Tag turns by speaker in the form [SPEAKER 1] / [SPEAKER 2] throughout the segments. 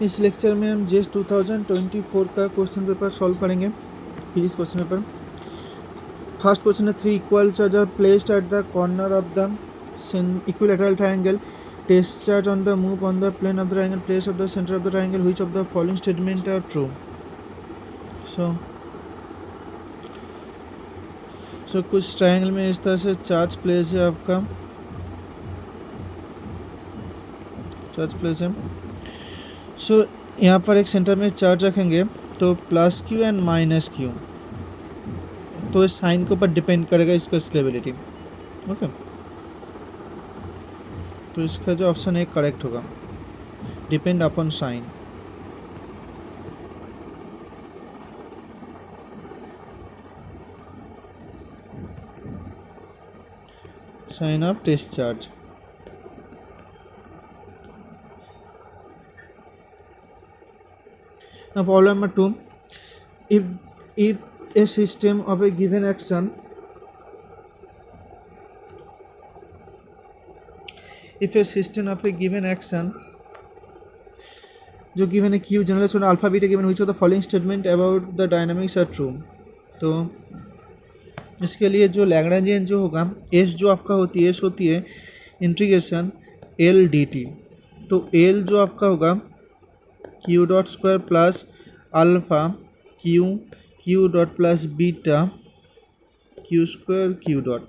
[SPEAKER 1] इस लेक्चर में हम जेस 2024 का क्वेश्चन पेपर सॉल्व करेंगे, physics question paper. First question है 3 equal charge are placed at the corner of the equilateral triangle, test charge on the move on the plane of the triangle, place of the centre of the triangle, which of the following statement are true. So कुछ triangle में इस तरह से charge place है, आपका charge place है। सो यहाँ पर एक सेंटर में चार्ज रखेंगे तो plus Q and minus Q, तो इस साइन के ऊपर डिपेंड करेगा इसका स्टेबिलिटी। ओके, तो इसका जो ऑप्शन है करेक्ट होगा, depend upon sine. Sine of test charge. Now problem number 2, if a system of a given action जो गिवन है q general alpha beta given which of the following statement about the dynamics are true. तो इसके लिए जो Lagrangian जो होगा, S जो आपका होती है इंटीग्रेशन एल डी टी। तो एल जो आपका होगा Q dot square plus alpha Q dot plus beta Q square Q dot.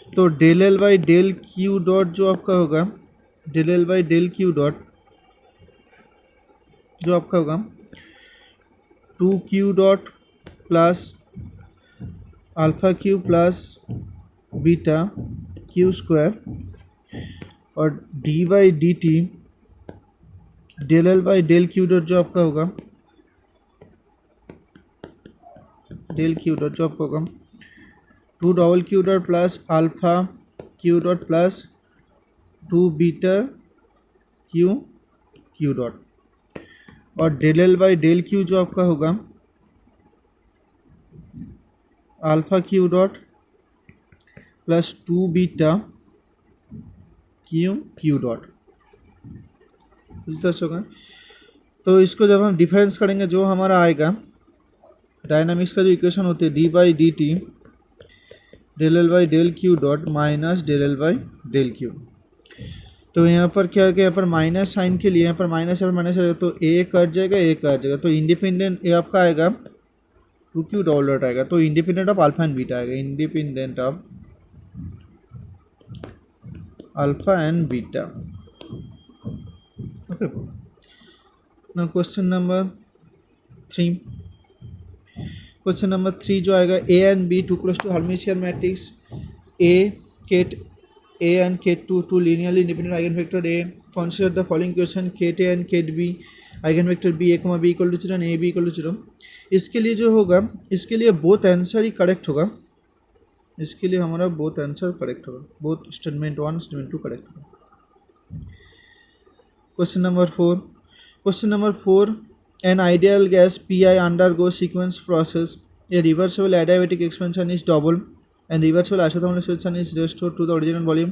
[SPEAKER 1] तो del L by del Q dot जो आपका होगा, del L by del Q dot जो आपका होगा 2 Q dot plus alpha Q plus beta Q square, और D by D T del L by del Q dot जो आपका होगा, डेल क्यू डॉट जो आपका होगा 2 double Q dot plus alpha Q dot plus 2 beta Q dot, और del L by del Q जो आपका होगा alpha Q dot plus 2 beta Q dot. इस तरह से होगा। तो इसको जब हम डिफरेंस करेंगे जो हमारा आएगा, डायनामिक्स का जो इक्वेशन होती है d by D T del L by del Q dot minus del L by del q. तो यहाँ पर क्या है कि यहाँ पर माइनस साइन के लिए यहाँ पर माइनस आएगा, तो ए कट जाएगा, तो इंडिपेंडेंट ए आपका आएगा 2 क्यू डबल डॉट आएगा, तो independent of alpha and beta आएगा, independent of alpha and beta. Okay, now question number 3 जो आएगा A and B two close to Hermitian matrix A ket A and ket two linearly independent eigenvector A, consider the following equation ket A and ket B eigenvector B A B equal to 0 and A B equal to 0। इसके लिए जो होगा, इसके लिए both answer ही correct होगा, इसके लिए हमारा बोथ आंसर करेक्ट होगा, बोथ स्टेटमेंट 1 स्टेटमेंट 2 करेक्ट होगा। Question number 4, an ideal gas Pi undergoes sequence process. A reversible adiabatic expansion is doubled, and reversible isothermal expansion is restored to the original volume,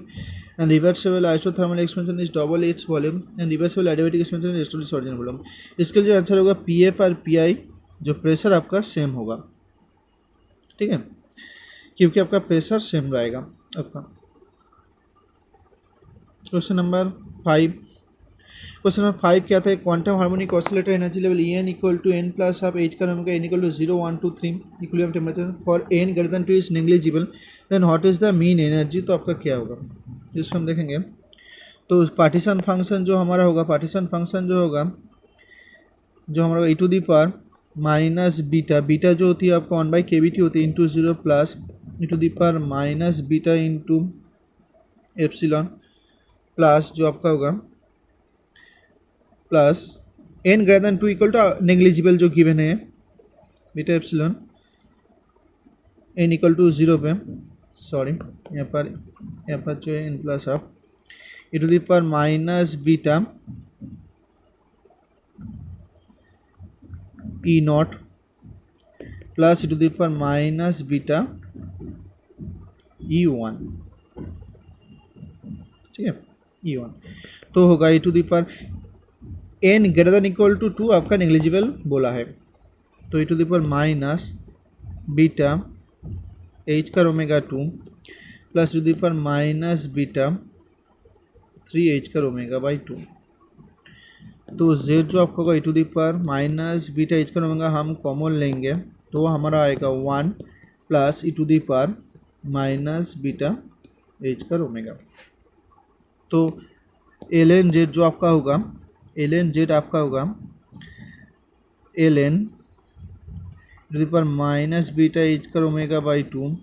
[SPEAKER 1] and reversible isothermal expansion is double its volume, and reversible adiabatic expansion is restored to its original volume। इसके लिए जो answer होगा P F और P I जो pressure आपका same होगा, ठीक है, क्योंकि आपका प्रेशर सेम रहेगा आपका। क्वेश्चन नंबर 5 क्या था, quantum harmonic oscillator energy level E n equal to n plus of h का नाम n equal to 0 1 2 3 equilibrium temperature for n greater than 2 is negligible, then what is the mean energy. तो आपका क्या होगा, जिसको हम देखेंगे। तो पार्टीशन फंक्शन जो हमारा होगा, जो हमारा E to the power minus beta जो होती है आपको 1/kBT होती है into 0 plus E to the power minus beta into epsilon plus जो आपका होगा plus N greater than 2 equal to negligible जो गिवन है beta epsilon N equal to 0 पे, सॉरी यहाँ पर जो है N plus of E to the power minus beta E not plus E to the power minus beta E one, ठीक है E one. तो होगा ई to the power N greater than equal to 2 आपका negligible बोला है, तो E to the power minus beta H का omega 2 plus to the power minus beta 3 h का ओमेगा बाई 2। तो z जो आपका होगा ई to the power minus beta H का ओमेगा हम कॉमन लेंगे तो हमारा आएगा 1 plus E to the power minus beta H का ओमेगा। तो एल एन जेड जो आपका होगा, एल एन जेड आपका होगा L N to the power minus beta H का omega by 2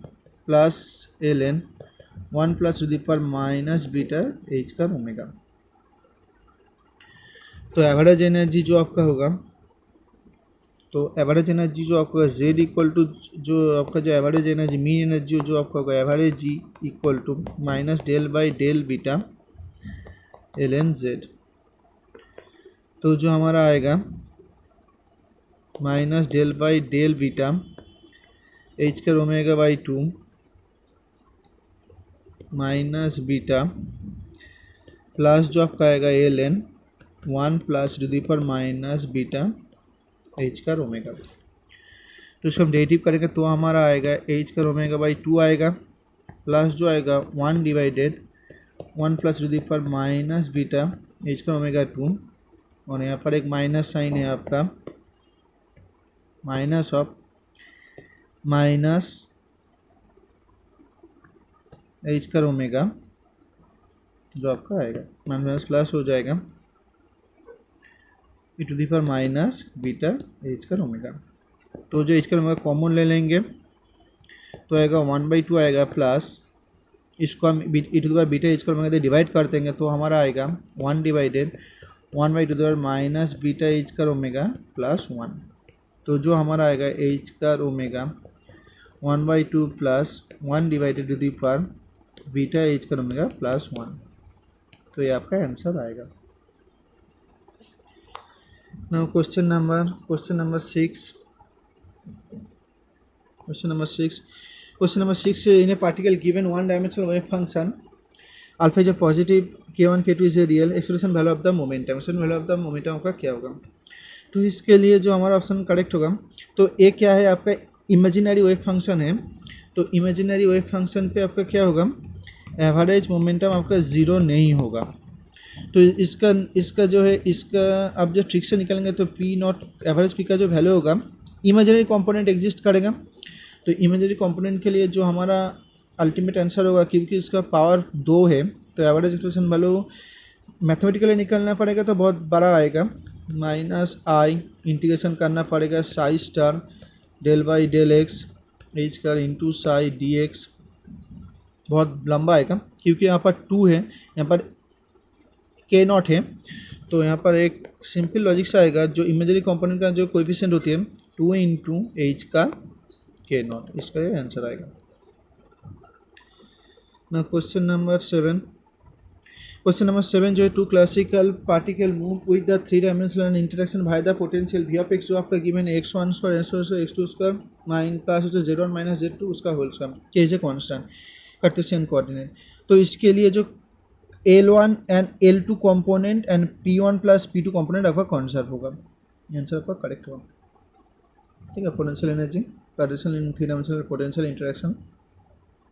[SPEAKER 1] plus L N 1 plus to the power minus beta H का omega. तो एवरेज एनर्जी जो आपका होगा, तो एवरेज एनर्जी जो आपका जेड इक्वल टू जो आपका जो एवरेज एनर्जी मीन एनर्जी जो आपका होगा average G equal to minus del by del beta L N Z. तो जो हमारा आएगा minus del by del beta H का omega by 2 minus beta plus जो आपका आएगा L N 1 plus to the power minus beta H का omega. तो इसको हम डेरिवेटिव करेंगे तो हमारा आएगा एच का ओमेगा बाई 2 आएगा प्लस जो आएगा 1 divided 1 plus to the power minus beta H का ओमेगा 2 और यहाँ पर एक माइनस साइन है आपका माइनस ऑफ माइनस एच का ओमेगा जो आपका आएगा माइनस प्लस हो जाएगा E to the power minus beta H का ओमेगा। तो जो एच का ओमेगा कॉमन ले लेंगे तो आएगा 1/2 आएगा प्लस इसको हम E to the power beta H का ओमेगा डिवाइड कर देंगे तो हमारा आएगा 1 divided 1/2 to the power minus beta H का ओमेगा प्लस 1। तो जो हमारा आएगा एच का omega 1/2 plus 1 divided to the power beta H का ओमेगा प्लस 1। तो ये आपका आंसर आएगा। Now question number 6। Question number 6 in a particle given one dimensional wave function alpha is a positive, k1 k2 is a real, expression value of the momentum, expression value of the momentum आपका क्या होगा। तो इसके लिए जो हमारा option correct होगा तो ए क्या है आपका इमेजिनरी वेव फंक्शन है, तो इमेजिनरी वेव फंक्शन पे आपका क्या होगा एवरेज मोमेंटम आपका ज़ीरो नहीं होगा। तो इसका जो है इसका आप जो ट्रिक से निकालेंगे तो पी नॉट एवरेज पी का जो वैल्यू होगा इमेजिनरी कंपोनेंट एग्जिस्ट करेगा। तो इमेजिनरी कंपोनेंट के लिए जो हमारा अल्टीमेट आंसर होगा क्योंकि इसका पावर 2 है तो एवरेज एक्सप्रेशन वैल्यू मैथमेटिकली निकालना पड़ेगा तो बहुत बड़ा आएगा माइनस आई इंटीग्रेशन करना पड़ेगा psi star del by del x h कर इंटू साई डी एक्स, बहुत लंबा आएगा क्योंकि यहाँ पर 2 है, यहाँ पर के नॉट है। तो यहाँ पर एक सिंपल लॉजिक से आएगा जो इमेजिनरी कंपोनेंट का जो कोएफिशिएंट होती है 2 इंटू एच का के नॉट, इसका ये आंसर आएगा। ना क्वेश्चन नंबर 7 जो है two classical particle move with the 3 dimensional interaction by the potential V of x जो आपका गिवन है x1 square x2 square mine plus z1 minus z2 उसका होल स्क्वायर के is a constant Cartesian coordinate. तो इसके लिए जो L1 and L2 component and P1 plus P2 component आपका कॉन्सर्व होगा, आंसर आपका करेक्ट होगा। ठीक है, potential energy Cartesian in 3 dimensional potential interaction.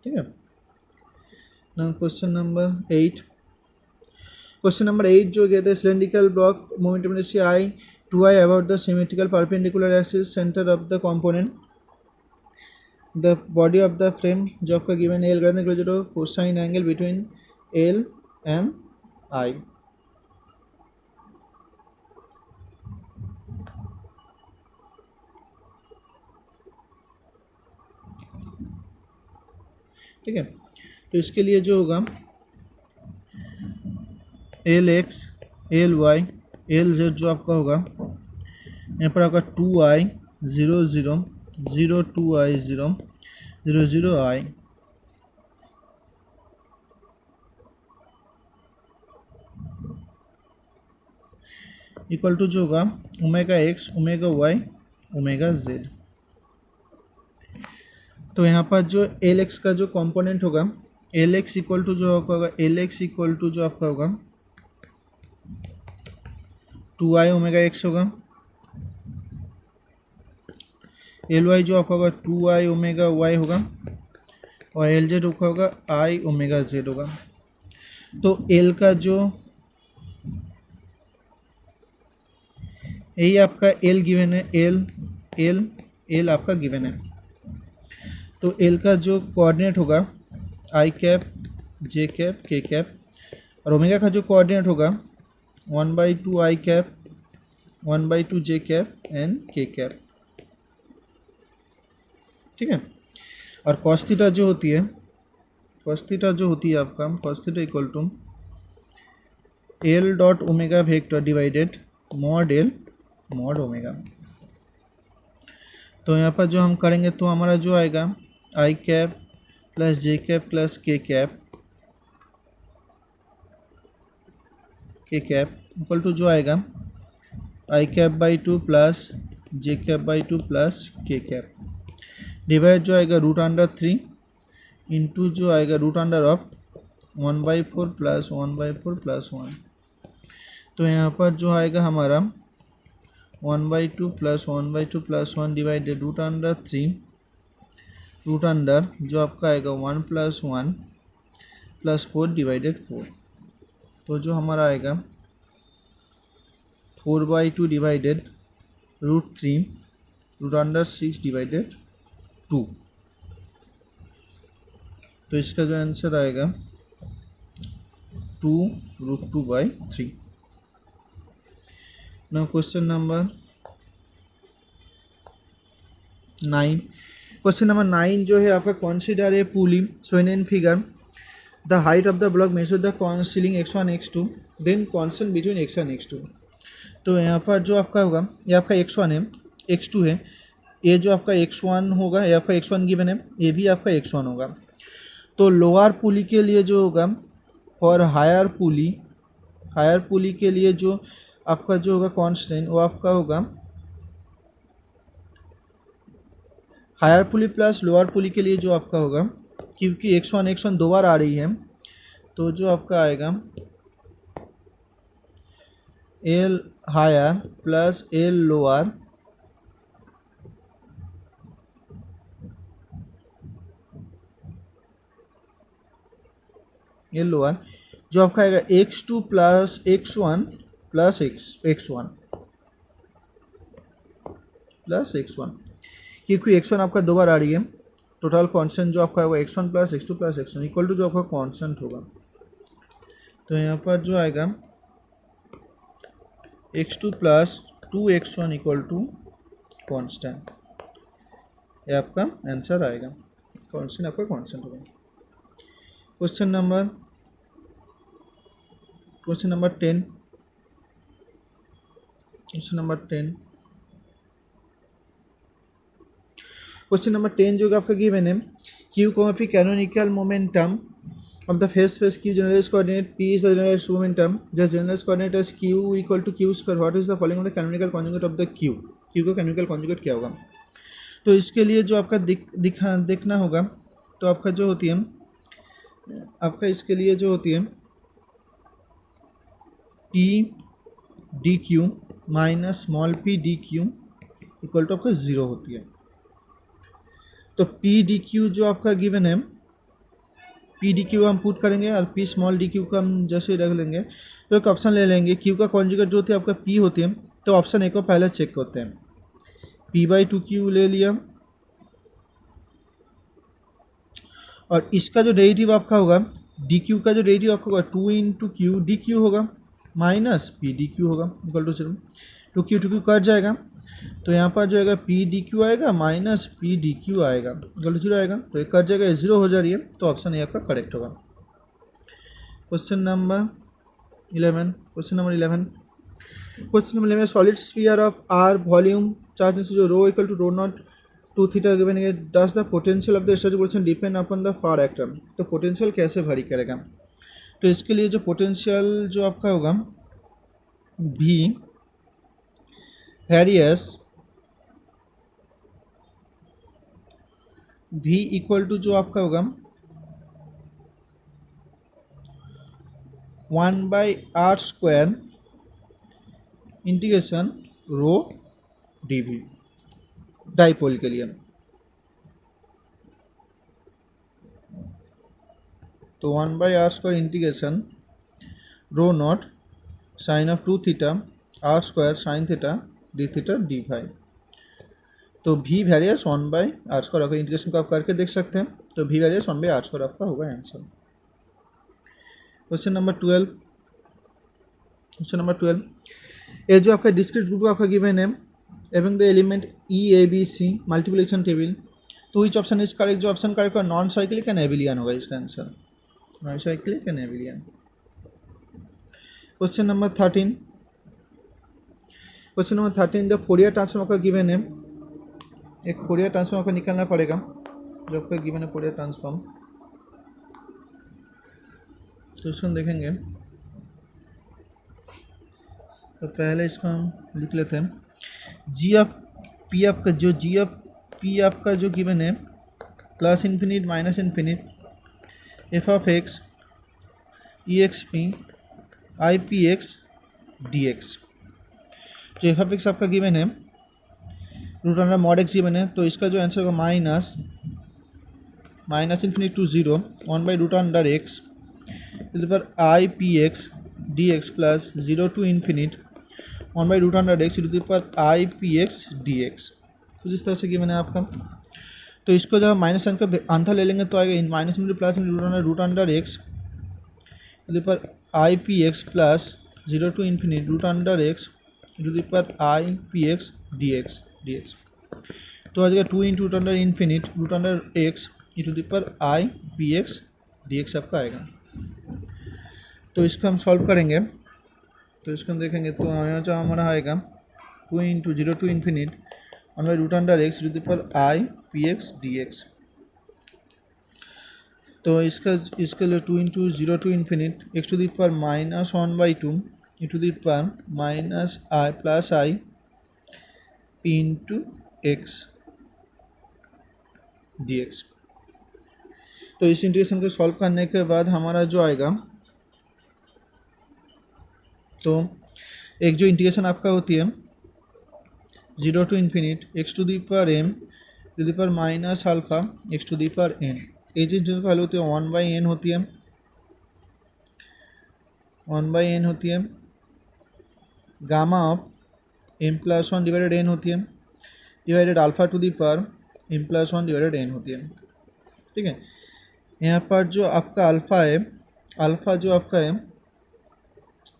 [SPEAKER 1] ठीक है, नाउ क्वेश्चन नंबर 8 जो कहते हैं cylindrical block momentum inertia I 2i about the symmetrical perpendicular axis centre of the component the body of the frame जो आपका गिवन है L greater than equal to cosine angle between L and I. ठीक है, तो इसके लिए जो होगा L x L y L z जो आपका होगा यहाँ पर आपका 2i 0 0 0 2i 0 0 0 i equal to जो होगा omega x omega y omega z. तो यहाँ पर जो एल एक्स का जो कंपोनेंट होगा एल एक्स इक्वल टू जो आपका होगा एल एक्स इक्वल टू जो आपका होगा 2i ओमेगा एक्स होगा, एल वाई जो आपका होगा 2i ओमेगा वाई होगा, और एल जेड होगा आई ओमेगा जेड होगा। तो एल का जो यही आपका एल गिवन है, एल एल एल आपका गिवन है। तो एल का जो कोऑर्डिनेट होगा आई कैप जे कैप के कैप, और ओमेगा का जो कोऑर्डिनेट होगा 1/2 आई कैप 1/2 जे कैप एंड के कैप, ठीक है। और कॉस थीटा जो होती है, कॉस थीटा जो होती है आपका cos theta equal to L dot omega vector divided mod L mod omega. तो यहाँ पर जो हम करेंगे तो हमारा जो आएगा I cap plus J cap plus K cap equal to जो आएगा I cap by 2 plus J cap by 2 plus K cap, divide जो आएगा √3 इंटू जो आएगा √ऑफ 1/4 प्लस 1/4 प्लस 1। तो यहाँ पर जो आएगा हमारा 1/2 plus 1/2 plus 1 divided √3 root under जो आपका आएगा 1 प्लस 1 प्लस 4 डिवाइडेड 4। तो जो हमारा आएगा 4/2 डिवाइडेड √3 √6 डिवाइडेड 2। तो इसका जो आंसर आएगा 2√2/3। Now question number 9। Question number 9 जो है आपका consider a pulley shown in figure the height of the block measure the ceiling x1 x2 then constant between x1 x2। तो यहाँ पर जो आपका होगा ये आपका x1 है x2 है, ये जो आपका x1 होगा ये आपका x1 गिवन है, ये भी आपका x1 होगा। तो लोअर पुली के लिए जो होगा और हायर पुली के लिए जो आपका जो होगा कांस्टेंट वो आपका होगा हायर पुली प्लस लोअर पुली के लिए जो आपका होगा, क्योंकि x1 दो बार आ रही है तो जो आपका आएगा L higher plus L lower जो आपका आएगा x2 plus x1 plus x1 plus x1, क्योंकि x1 आपका दो बार आ रही है। टोटल कांस्टेंट जो आपका होगा x1 plus x2 plus x1 equal to जो आपका कांस्टेंट होगा। तो यहाँ पर जो आएगा x2 plus 2x1 equal to constant, ये आपका आंसर आएगा। कांस्टेंट आपका कांस्टेंट होगा। Question number 10। क्वेश्चन नंबर 10 जो आपका गिवन है Q P canonical momentum of the face q generalized coordinate p is the generalized momentum, the generalized coordinate is q equal to q square. What is the following of the canonical conjugate of the q का canonical conjugate क्या होगा? तो इसके लिए जो आपका देखना होगा तो आपका जो होती है आपका इसके लिए जो होती है p d q minus small p d q equal to आपका 0 होती है। तो p डी क्यू जो आपका गिवन है पी डी क्यू हम पुट करेंगे और पी स्मॉल डी क्यू का हम जैसे ही रख लेंगे तो एक ऑप्शन ले लेंगे क्यू का कॉन्जुगेट जो होती है आपका पी होती है। तो ऑप्शन ए को पहले चेक करते हैं, p/2q ले लिया और इसका जो डेरिवेटिव आपका होगा डी क्यू का जो डेरिवेटिव आपका होगा 2 इंटू क्यू डी क्यू होगा माइनस पी डी क्यू होगा इक्वल टू 0। 2q कट जाएगा तो यहाँ पर जो आएगा पी डी क्यू आएगा माइनस पी डी क्यू आएगा इक्वल टू 0 आएगा। तो एक कट जाएगा 0 हो जा रही है, तो ऑप्शन ए आपका करेक्ट होगा। Question number 11 solid sphere of R volume charge जो rho equal to rho not 2 theta given है, does the potential of the static potential depend upon the far actor. तो पोटेंशियल कैसे vary करेगा? तो इसके लिए जो पोटेंशियल जो आपका होगा भी वेरियस v इक्वल टू जो आपका होगा 1/r² इंटीग्रेशन रो dv डाइपोल के लिए। तो 1/r² integration rho naught sine of 2 theta r² sine theta d theta d phi. तो v वैरियस 1/r²। अगर इंटीग्रेशन को आप करके देख सकते हैं तो v वैरियस 1/r² आपका होगा आंसर। क्वेश्चन नंबर 12, ये जो आपका डिस्क्रीट ग्रुप आपका गिवन है एवं the element e a b c multiplication table, तो विच ऑप्शन इज करेक्ट? जो ऑप्शन करेक्ट होगा नॉन साइक्लिक एंड एबिलियन होगा इसका answer, non cyclic and abelian. Question number 13, the Fourier transform आपका given है। एक फोरियर ट्रांसफॉर्म आपको निकालना पड़ेगा जो आपका गिवन है फोरियर ट्रांसफॉर्म। तो इसको हम देखेंगे, तो पहले इसको हम लिख लेते हैं। जी ऑफ पी आपका जो जी ऑफ पी आपका जो गिवन है plus infinite minus infinite f of x e x p i p x D x. जो एफ ऑफ एक्स आपका गिवन है root under mod x given है, तो इसका जो आंसर होगा माइनस इन्फिनिट टू 0 1/√x पर i p x D x plus 0 to infinite 1/√x पर i p x D x. कुछ इस तरह से गिवन है आपका। तो इसको जब माइनस साइन का आंसर ले लेंगे तो आएगा माइनस इंटू प्लस √x पर i p x plus 0 to infinite √x पर i p x D x. तो आ जाएगा 2 इंटू √x पर i p x D x आपका आएगा। तो इसको हम सॉल्व करेंगे, तो इसको हम देखेंगे तो यहाँ जो हमारा आएगा 2 इंटू 0 टू इन्फिनिट 1/√x पर i p x D x. तो इसके लिए 2 into 0 to infinite x to the पर -1/2 टू दी पर minus i plus i p into x D x. तो इस इंटीग्रेशन को सॉल्व करने के बाद हमारा जो आएगा, तो एक जो इंटीग्रेशन आपका होती है 0 to infinite x to the पर m टू दी पर minus alpha x to the पर n, ये जो इंटीग्रेशन वैल्यू होती है 1/n होती है, 1/n होती है। Gamma of m plus 1 divided n होती है डिवाइडेड अल्फा टू दी पर m प्लस 1 डिवाइडेड n होती है। ठीक है, यहाँ पर जो आपका अल्फ़ा है, अल्फ़ा जो आपका है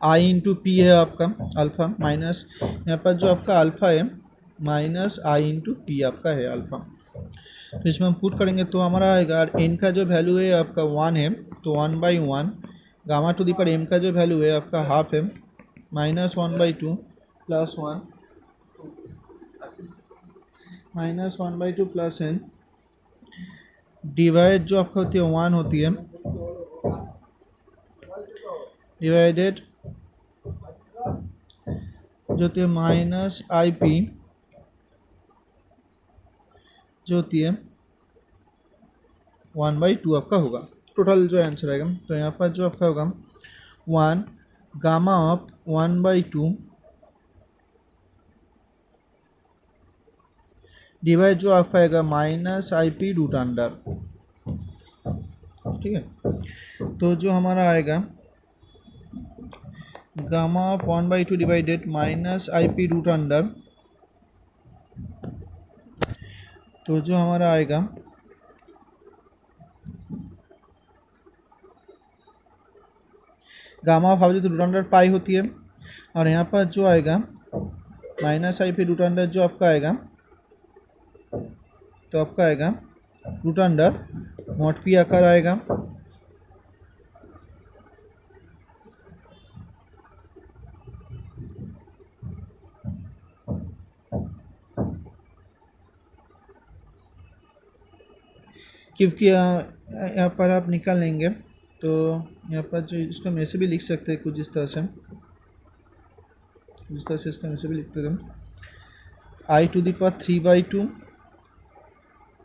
[SPEAKER 1] आई इंटू पी है आपका अल्फ़ा, माइनस यहाँ पर जो आपका अल्फ़ा है माइनस आई इंटू पी आपका है अल्फ़ा। तो इसमें हम पुट करेंगे तो हमारा आएगा एन का जो वैल्यू है आपका 1 है, तो 1/1 गामा टू दी पर एम का जो वैल्यू है आपका हाफ है -1/2 प्लस 1 -1/2 प्लस n डिवाइड जो आपका होती है 1 होती है डिवाइडेड जो होती है माइनस आई पी जो होती है 1/2 आपका होगा। टोटल जो आंसर आएगा, तो यहाँ पर जो आपका होगा 1 गामा ऑफ 1/2 डिवाइड जो आपका आएगा minus i p root under. ठीक है, तो जो हमारा आएगा gamma of 1/2 divided minus i p root under, तो जो हमारा आएगा गामा ऑफ हाफ जो रूट अंडर पाई होती है, और यहाँ पर जो आएगा minus i p root under जो आपका आएगा, तो आपका आएगा रूट अंडर मॉड पी आकर आएगा। क्योंकि यहाँ पर आप निकाल लेंगे तो यहाँ पर जो इसको हम ऐसे भी लिख सकते हैं कुछ इस तरह से, इसको हम ऐसे भी लिखते हैं I to the power 3/2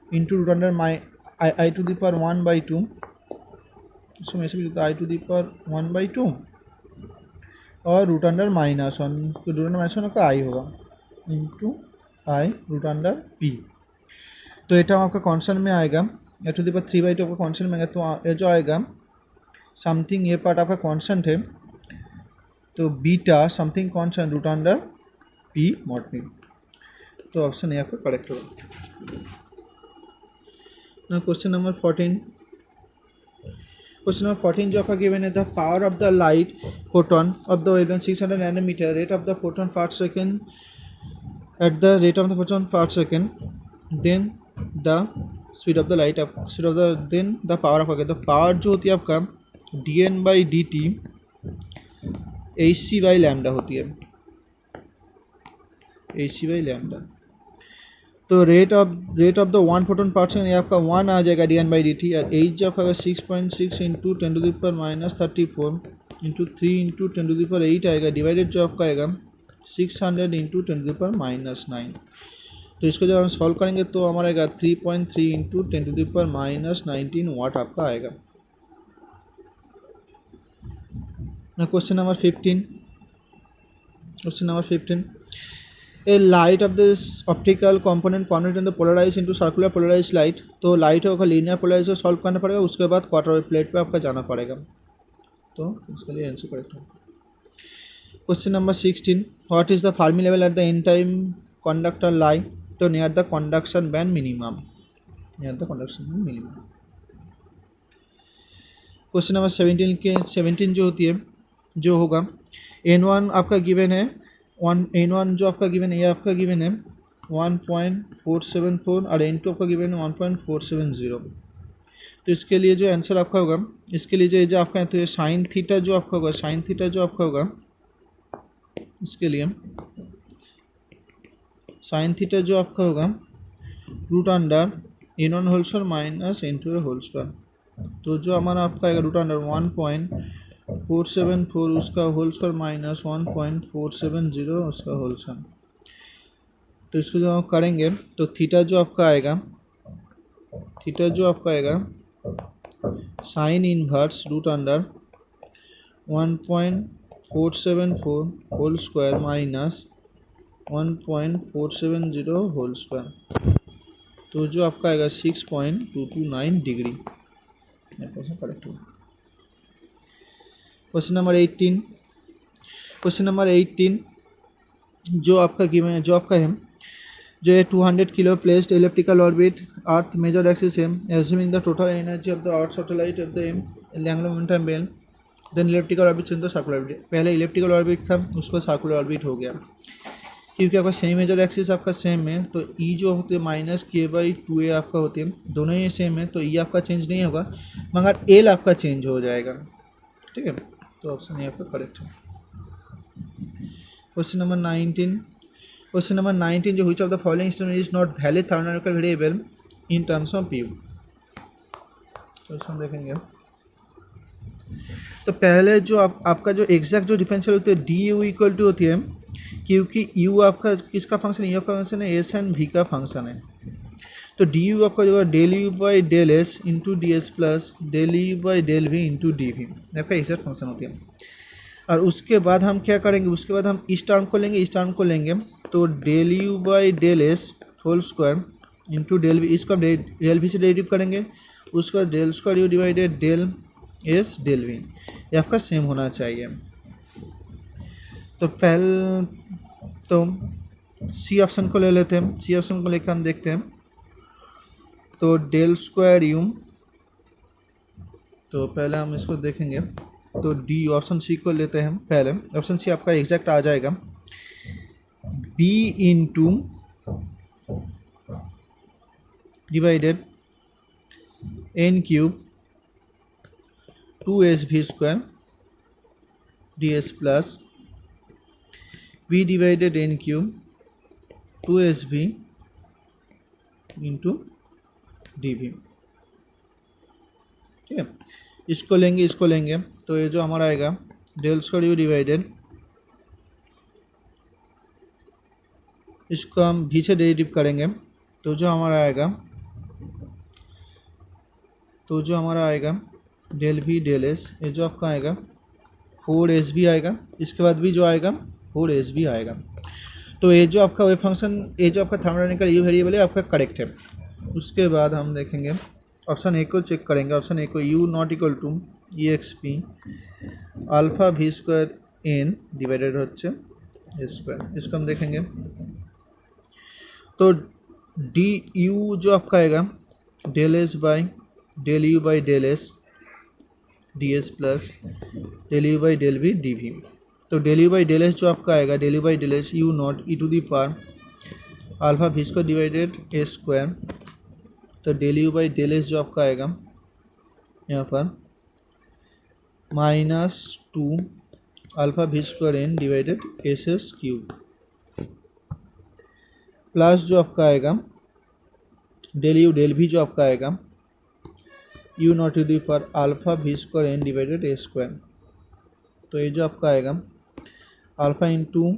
[SPEAKER 1] into root under I to the power 1/2, इसको हम ऐसे भी लिखते हैं आई टू दी पावर 1/2 और रूट अंडर -1, रूट अंडर -1 आपका आई होगा इंटू आई रूट अंडर पी। तो এটা आपका कॉन्स्टेंट में आएगा, ए टू द पावर 3/2 आपका कॉन्स्टेंट में आएगा, तो ये जो आएगा समथिंग, ये पार्ट आपका कॉन्स्टेंट है, तो beta something constant root under p mod p. तो ऑप्शन ए आपका करेक्ट होगा। ना क्वेश्चन नंबर 14। क्वेश्चन नंबर 14 जो आपका गिवन है, the power of the light photon of the wavelength 600 nanometre, rate of the photon per second, at the rate of the photon per second, then the speed of the light, speed of the, then the power of, the power जो होती है आपका dn/dt hc/λ होती है, hc/λ। तो rate of the 1 photon per second, ये आपका 1 आ जाएगा dn/dt, और एच जो आपका 6.6 इंटू 10⁻⁻34 इंटू 3 इंटू 10⁸ आएगा, डिवाइडेड जो आपका आएगा 600 इंटू 10⁻⁹। तो इसको जब हम सॉल्व करेंगे तो हमारा आएगा 3.3 इंटू 10⁻⁹ वाट आपका आएगा। ना question number 15। Question number 15, a light of this optical component convert in the polarize into circular polarize light. तो लाइट होगा लीनियर पोलराइज को सॉल्व करना पड़ेगा, उसके बाद क्वार्टर वेव प्लेट पे आपका जाना पड़ेगा, तो इसके लिए आंसर करेक्ट होगा। Question number 16, what is the Fermi level at the N type conductor lie. तो near the conduction band minimum, near the conduction band minimum. Question number 17 के 17 जो होती है, जो होगा n1 आपका गिवन है, n1 जो आपका गिवन है, ये आपका गिवन है 1.474 और n2 आपका गिवन है 1.470। तो इसके लिए जो आंसर आपका होगा, इसके लिए जो आपका है, तो ये साइन थीटा जो आपका होगा, साइन थीटा जो आपका होगा, इसके लिए साइन थीटा जो आपका होगा root under n1 whole square minus n2 whole square. तो जो हमारा आपका आएगा रूट अंडर 1.474 उसका होल स्क्वायर माइनस 1.470 उसका होल स्क्वायर। तो इसको जब हम करेंगे तो थीटा जो आपका आएगा, थीटा जो आपका आएगा sine inverse root under 1.474 whole square minus 1.470 whole square. तो जो आपका आएगा 6.229 डिग्री, करेक्ट होगा। Question number 18। क्वेश्चन नंबर 18 जो आपका गिवन है, जो आपका है, जो है 200 kilo placed elliptical orbit earth major axis है, assuming the total energy of the earth satellite of the angular momentum bell, then elliptical orbit change the circular orbit. पहले इलेप्टिकल ऑर्बिट था, उसको सर्कुलर ऑर्बिट हो गया, क्योंकि आपका same major axis आपका same है, तो ई जो होते हैं -k/2a आपका होते हैं, दोनों ही सेम है, तो ई आपका चेंज नहीं होगा, मगर एल आपका चेंज हो जाएगा, ठीक है। तो ऑप्शन ए आपका करेक्ट है। Question number 19। क्वेश्चन नंबर 19 जो, which of the following statement is not valid thermodynamical variable in terms of P. तो इसमें देखेंगे, तो पहले जो आपका जो एग्जैक्ट जो डिफरेंशियल होती है डी यू इक्वल टू होती है, क्योंकि यू आपका किसका फंक्शन है, यू का फंक्शन है, एस एंड वी का फंक्शन है, तो डी यू आपका जो del you by del s into d S plus del you by del v into d v आपका एग्जैक्ट फंक्शन होती है। और उसके बाद हम क्या करेंगे, उसके बाद हम इस टर्म को लेंगे, इस टर्म को लेंगे, तो del you by del s whole square into del v, इसको डेल वी से डेरिवेटिव करेंगे, उसके बाद del square u divided del s del v, ये आपका सेम होना चाहिए। तो पहले तो सी ऑप्शन को ले लेते हैं, सी ऑप्शन को लेकर हम देखते हैं, तो डेल स्क्वायर यू, तो पहले हम इसको देखेंगे, तो डी ऑप्शन सी को लेते हैं हम, पहले ऑप्शन सी आपका एग्जैक्ट आ जाएगा b into divided n cube 2sv square d S plus v divided n cube 2sv into d v, ठीक है। इसको लेंगे, इसको लेंगे, तो ये जो हमारा आएगा डेल स्क्वायर यू डिवाइडेड, इसको हम भी से डेरिवेटिव करेंगे, तो जो हमारा आएगा, तो जो हमारा आएगा डेल वी डेल एस, ये जो आपका आएगा 4s भी आएगा, इसके बाद भी जो आएगा 4s भी आएगा। तो ये जो आपका वेव फंक्शन, ये जो आपका थर्मोडायनामिकल यू वेरिएबल है आपका करेक्ट है। उसके बाद हम देखेंगे ऑप्शन ए को चेक करेंगे। ऑप्शन ए को u naught equal to e x p alpha we square N divided होच्छे ए स्क्वायर, इसको हम देखेंगे। तो डी यू जो आपका आएगा del S by del you by del S D S plus del you by del V D V. तो del you by del S जो आपका आएगा del you by del S U not E to the power alpha we square divided A square. तो del you by del S जो आपका आएगा यहाँ पर -2 alpha we square N divided S S cube plus जो आपका आएगा del you del we जो आपका आएगा u naught to the power alpha we square N divided A square. तो ये जो आपका आएगा alpha into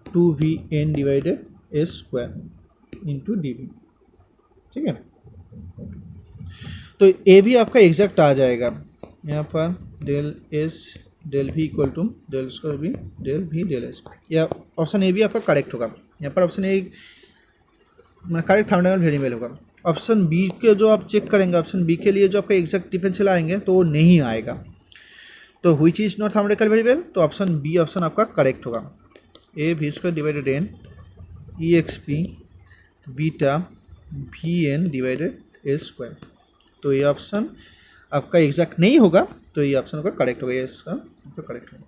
[SPEAKER 1] 2v n divided ए स्क्वायर इंटू डी वी, ठीक है। तो ए भी आपका एग्जैक्ट आ जाएगा यहाँ पर del s del v equal to del square v del v del s, या ऑप्शन ए भी आपका करेक्ट होगा। यहाँ पर option a correct thermodynamical variable होगा। ऑप्शन बी के जो आप चेक करेंगे, ऑप्शन बी के लिए जो आपका एग्जैक्ट डिफरेंशियल आएंगे तो वो नहीं आएगा। तो which is not thermodynamical variable, तो ऑप्शन बी ऑप्शन आपका करेक्ट होगा। A v square divided n e x p beta v n divided A square. तो ये ऑप्शन आपका एग्जैक्ट नहीं होगा, तो ये ऑप्शन आपका करेक्ट होगा, ये इसका आपका करेक्ट होगा।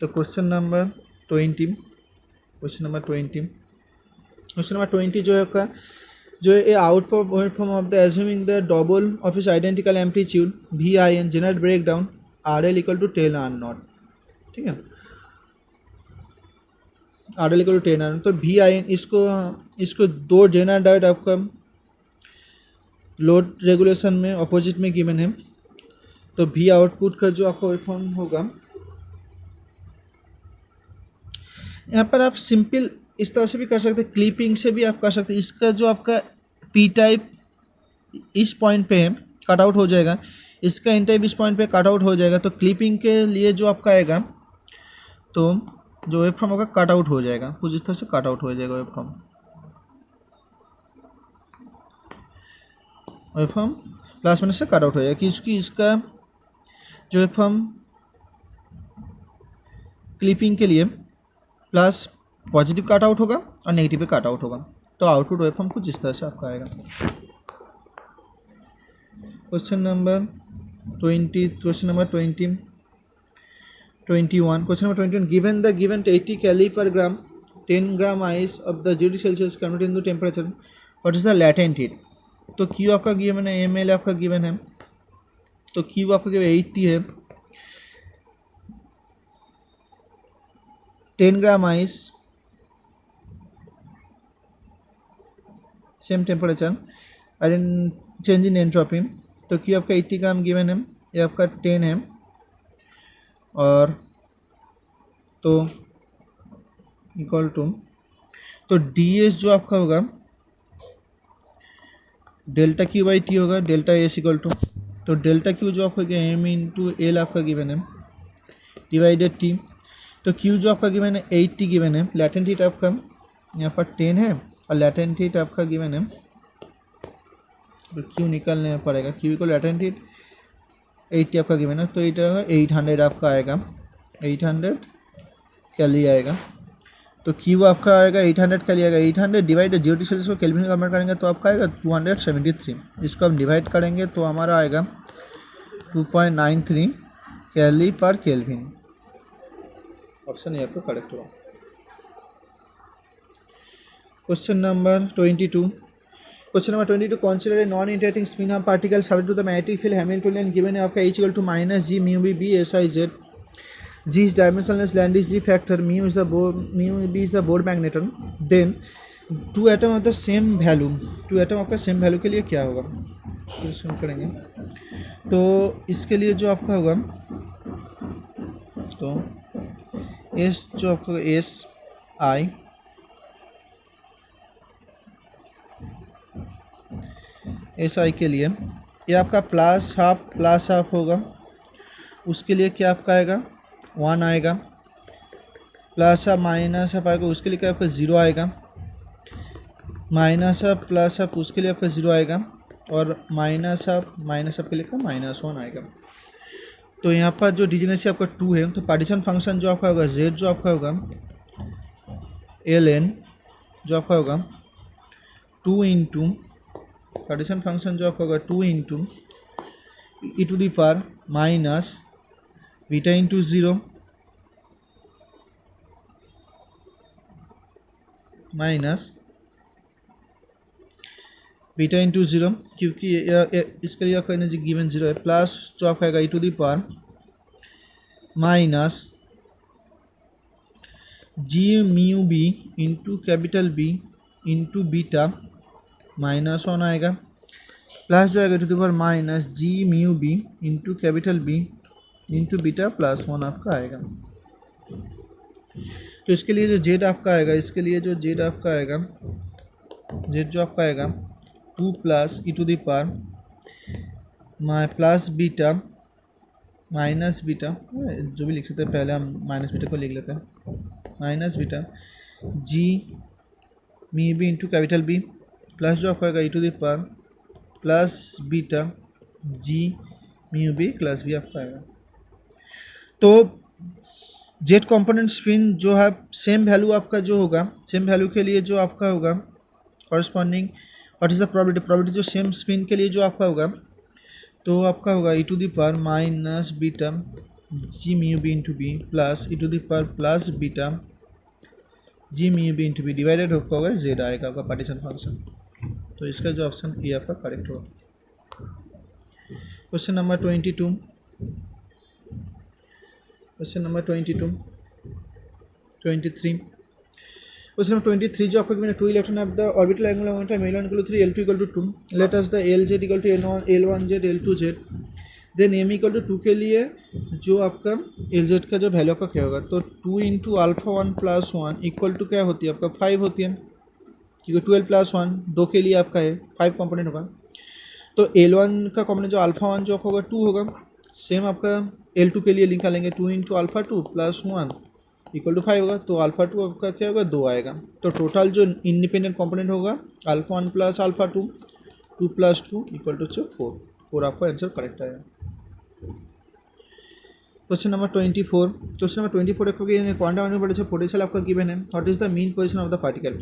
[SPEAKER 1] तो क्वेश्चन नंबर 20 जो है आपका जो a output form of the assuming the double of is identical amplitude V I N general break down R L equal to 10 R naught, ठीक है। R L equal to 10 R, तो V I N इसको दो zener diode आपका load regulation में opposite में given है। तो वी आउटपुट का जो आपका वेव फॉर्म होगा यहाँ पर आप सिंपल इस तरह से भी कर सकते हैं, क्लिपिंग से भी आप कर सकते हैं। इसका जो आपका पी टाइप इस पॉइंट पे है कट आउट हो जाएगा, इसका एन टाइप इस पॉइंट पे कट आउट हो जाएगा। तो क्लिपिंग के लिए जो आपका आएगा तो जो वेव फॉर्म होगा कट आउट हो जाएगा, कुछ इस तरह से कट आउट हो जाएगा वेव फॉर्म प्लस माइनस से कट आउट हो जाएगा कि इसका जो वेव फॉर्म क्लिपिंग के लिए प्लस पॉजिटिव कट आउट होगा और नेगेटिव पे कट आउट होगा। तो आउटपुट वेव फॉर्म कुछ इस तरह से आपका आएगा। Question number 21 given the given 80 calorie पर ग्राम 10 gram ice of the 0 Celsius converted into temperature what is the latent heat. तो क्यू आपका गिवन है, एम एल आपका गिवन है, तो क्यू आपका गिवन 80 है, 10 ग्राम आइस सेम टेम्परेचर और इन चेंज इन एंट्रोपी। तो क्यू आपका 80 ग्राम गिवन है, ये आपका 10 है, और तो इक्वल टू तो डी एस जो आपका होगा डेल्टा क्यू बाई टी होगा, डेल्टा एस इक्वल टू तो डेल्टा क्यू जो आपका एम इंटू एल आपका गिवन है डिवाइडेड टी। तो क्यू जो आपका गिवन है 80 गिवन है, लैटेंट हीट आपका यहाँ पर 10 है और लैटेंट हीट आपका गिवन है, तो क्यू निकालने पड़ेगा। क्यू को लैटेंट हीट 80 आपका गिवन है, तो ये 800 आपका आएगा, 800 कैलोरी आएगा। तो क्यू आपका आएगा 800 कैलोरी आएगा, 800 डिवाइड 0 सेल्सियस को केल्विन में कन्वर्ट करेंगे तो आपका आएगा 273। इसको हम डिवाइड करेंगे तो हमारा आएगा 2.93 कैलोरी पर केल्विन। ऑप्शन ए आपका करेक्ट होगा। Question number 22 consider a non interacting spin हार्म particle subject to the magnetic field Hamiltonian given है आपका H equal to minus G mu B B S I Z. G is dimensionless, land is G factor, mu B is the Bohr magneton. Then two atom of the same value, two atom आपका same value के लिए क्या होगा तो इसको करेंगे। तो इसके लिए जो आपका होगा तो S जो आपका एस आई के लिए ये आपका प्लस हाफ होगा, उसके लिए क्या आपका आएगा 1 आएगा, प्लस आप माइनस आप आएगा उसके लिए क्या आपका 0 आएगा, माइनस आप प्लस आप उसके लिए आपका 0 आएगा, और माइनस आप के लिए का -1 आएगा। तो यहाँ पर जो डिजेनेसी आपका 2 है, तो पार्टीशन फंक्शन जो आपका होगा z जो आपका होगा ln जो आपका होगा 2 इंटू पार्टीशन फंक्शन जो आपका होगा 2 into E to the power minus beta into 0 minus beta into 0, क्योंकि इसके लिए आपका एनर्जी गिवन 0 है, प्लस जो आपका आएगा e to the power minus G mu B into capital B into beta -1 आएगा, प्लस जो आएगा to the power minus G mu B into capital B into beta +1 आपका आएगा। तो इसके लिए जो जेड आपका आएगा, इसके लिए जो जेड आपका आएगा, जेड जो आपका आएगा 2 plus E to the power plus beta minus beta, जो भी लिख सकते हैं पहले हम माइनस बीटा को लिख लेते हैं, minus beta G mu B into capital B plus जो आपका आएगा e to the power plus beta G mu B plus B आपका आएगा। तो जेड कंपोनेंट स्पिन जो है सेम वैल्यू आपका जो होगा, सेम वैल्यू के लिए जो आपका होगा corresponding what is the probability जो सेम स्पिन के लिए जो आपका होगा, तो आपका होगा ई to the power minus beta G mu B into B plus E to the power plus beta G mu B into B divided होगा जेड आएगा आपका पार्टीशन फंक्शन। तो इसका जो ऑप्शन ए आपका करेक्ट होगा। Question number 22, question number 22, 23, question number 23 जो आपका गिवन है 2 electron of the orbital angular momentum L1 = 3 L2 = 2, let us the LZ = L1Z L2Z, then M = 2 के लिए जो आपका LZ का जो वैल्यू आपका क्या होगा, तो 2 इंटू α1 + 1 इक्वल टू क्या होती है आपका 5 होती है, क्योंकि 12 + 1 2 के लिए आपका है 5 कंपोनेंट होगा। तो L1 का कंपोनेंट जो α1 जो आपका होगा 2 होगा, सेम आपका L2 के लिए निकालेंगे 2 इंटू α2 + 1 इक्वल टू 5 होगा, तो α2 आपका क्या होगा 2 आएगा। तो टोटल जो इंडिपेंडेंट कंपोनेंट होगा α1 + α2 2 + 2 इक्वल टू 4 आपका आंसर करेक्ट आएगा। क्वेश्चन नंबर 24, क्वेश्चन नंबर 24 एक क्वांटम मैकेनिक्स पोटेंशियल आपका गिवन है, what is the mean position of the particle,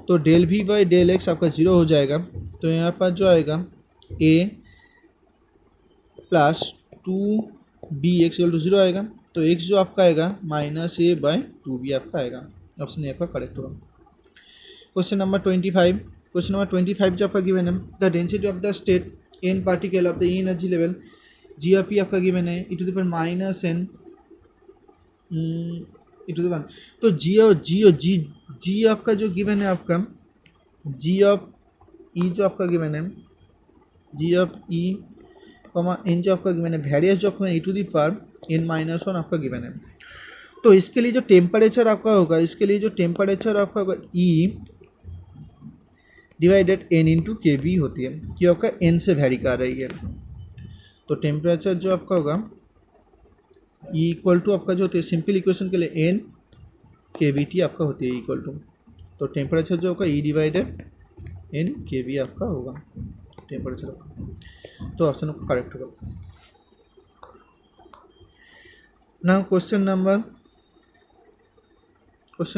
[SPEAKER 1] तो del V by del X आपका 0 हो जाएगा, तो यहाँ पर जो आएगा a + 2bx = 0 आएगा, तो x जो आपका आएगा -a/2b आपका आएगा, ऑप्शन ए आपका करेक्ट होगा। क्वेश्चन नंबर 25, क्वेश्चन नंबर 25 जो आपका गिवन है, the density of the state n particle of the energy level G of P आपका गिवन है e⁻n e⁻, तो जी आपका जो गिवन है आपका जी ऑफ ई जो आपका गिवन है जी ऑफ ई एन जो आपका गिवन है, वेरियस जो आपका e⁻n-1 आपका गिवन है। तो इसके लिए जो टेम्परेचर आपका होगा, इसके लिए जो टेम्परेचर आपका होगा E / n × kB होती है, ये आपका n से वेरी कर रही है। तो टेम्परेचर जो आपका होगा E = आपका जो होती है सिंपल इक्वेशन के लिए n kBT आपका होती है इक्वल टू, तो टेम्परेचर जो होगा E / n kB आपका होगा टेम्परेचर आपका, तो ऑप्शन आपका करेक्ट होगा। Now question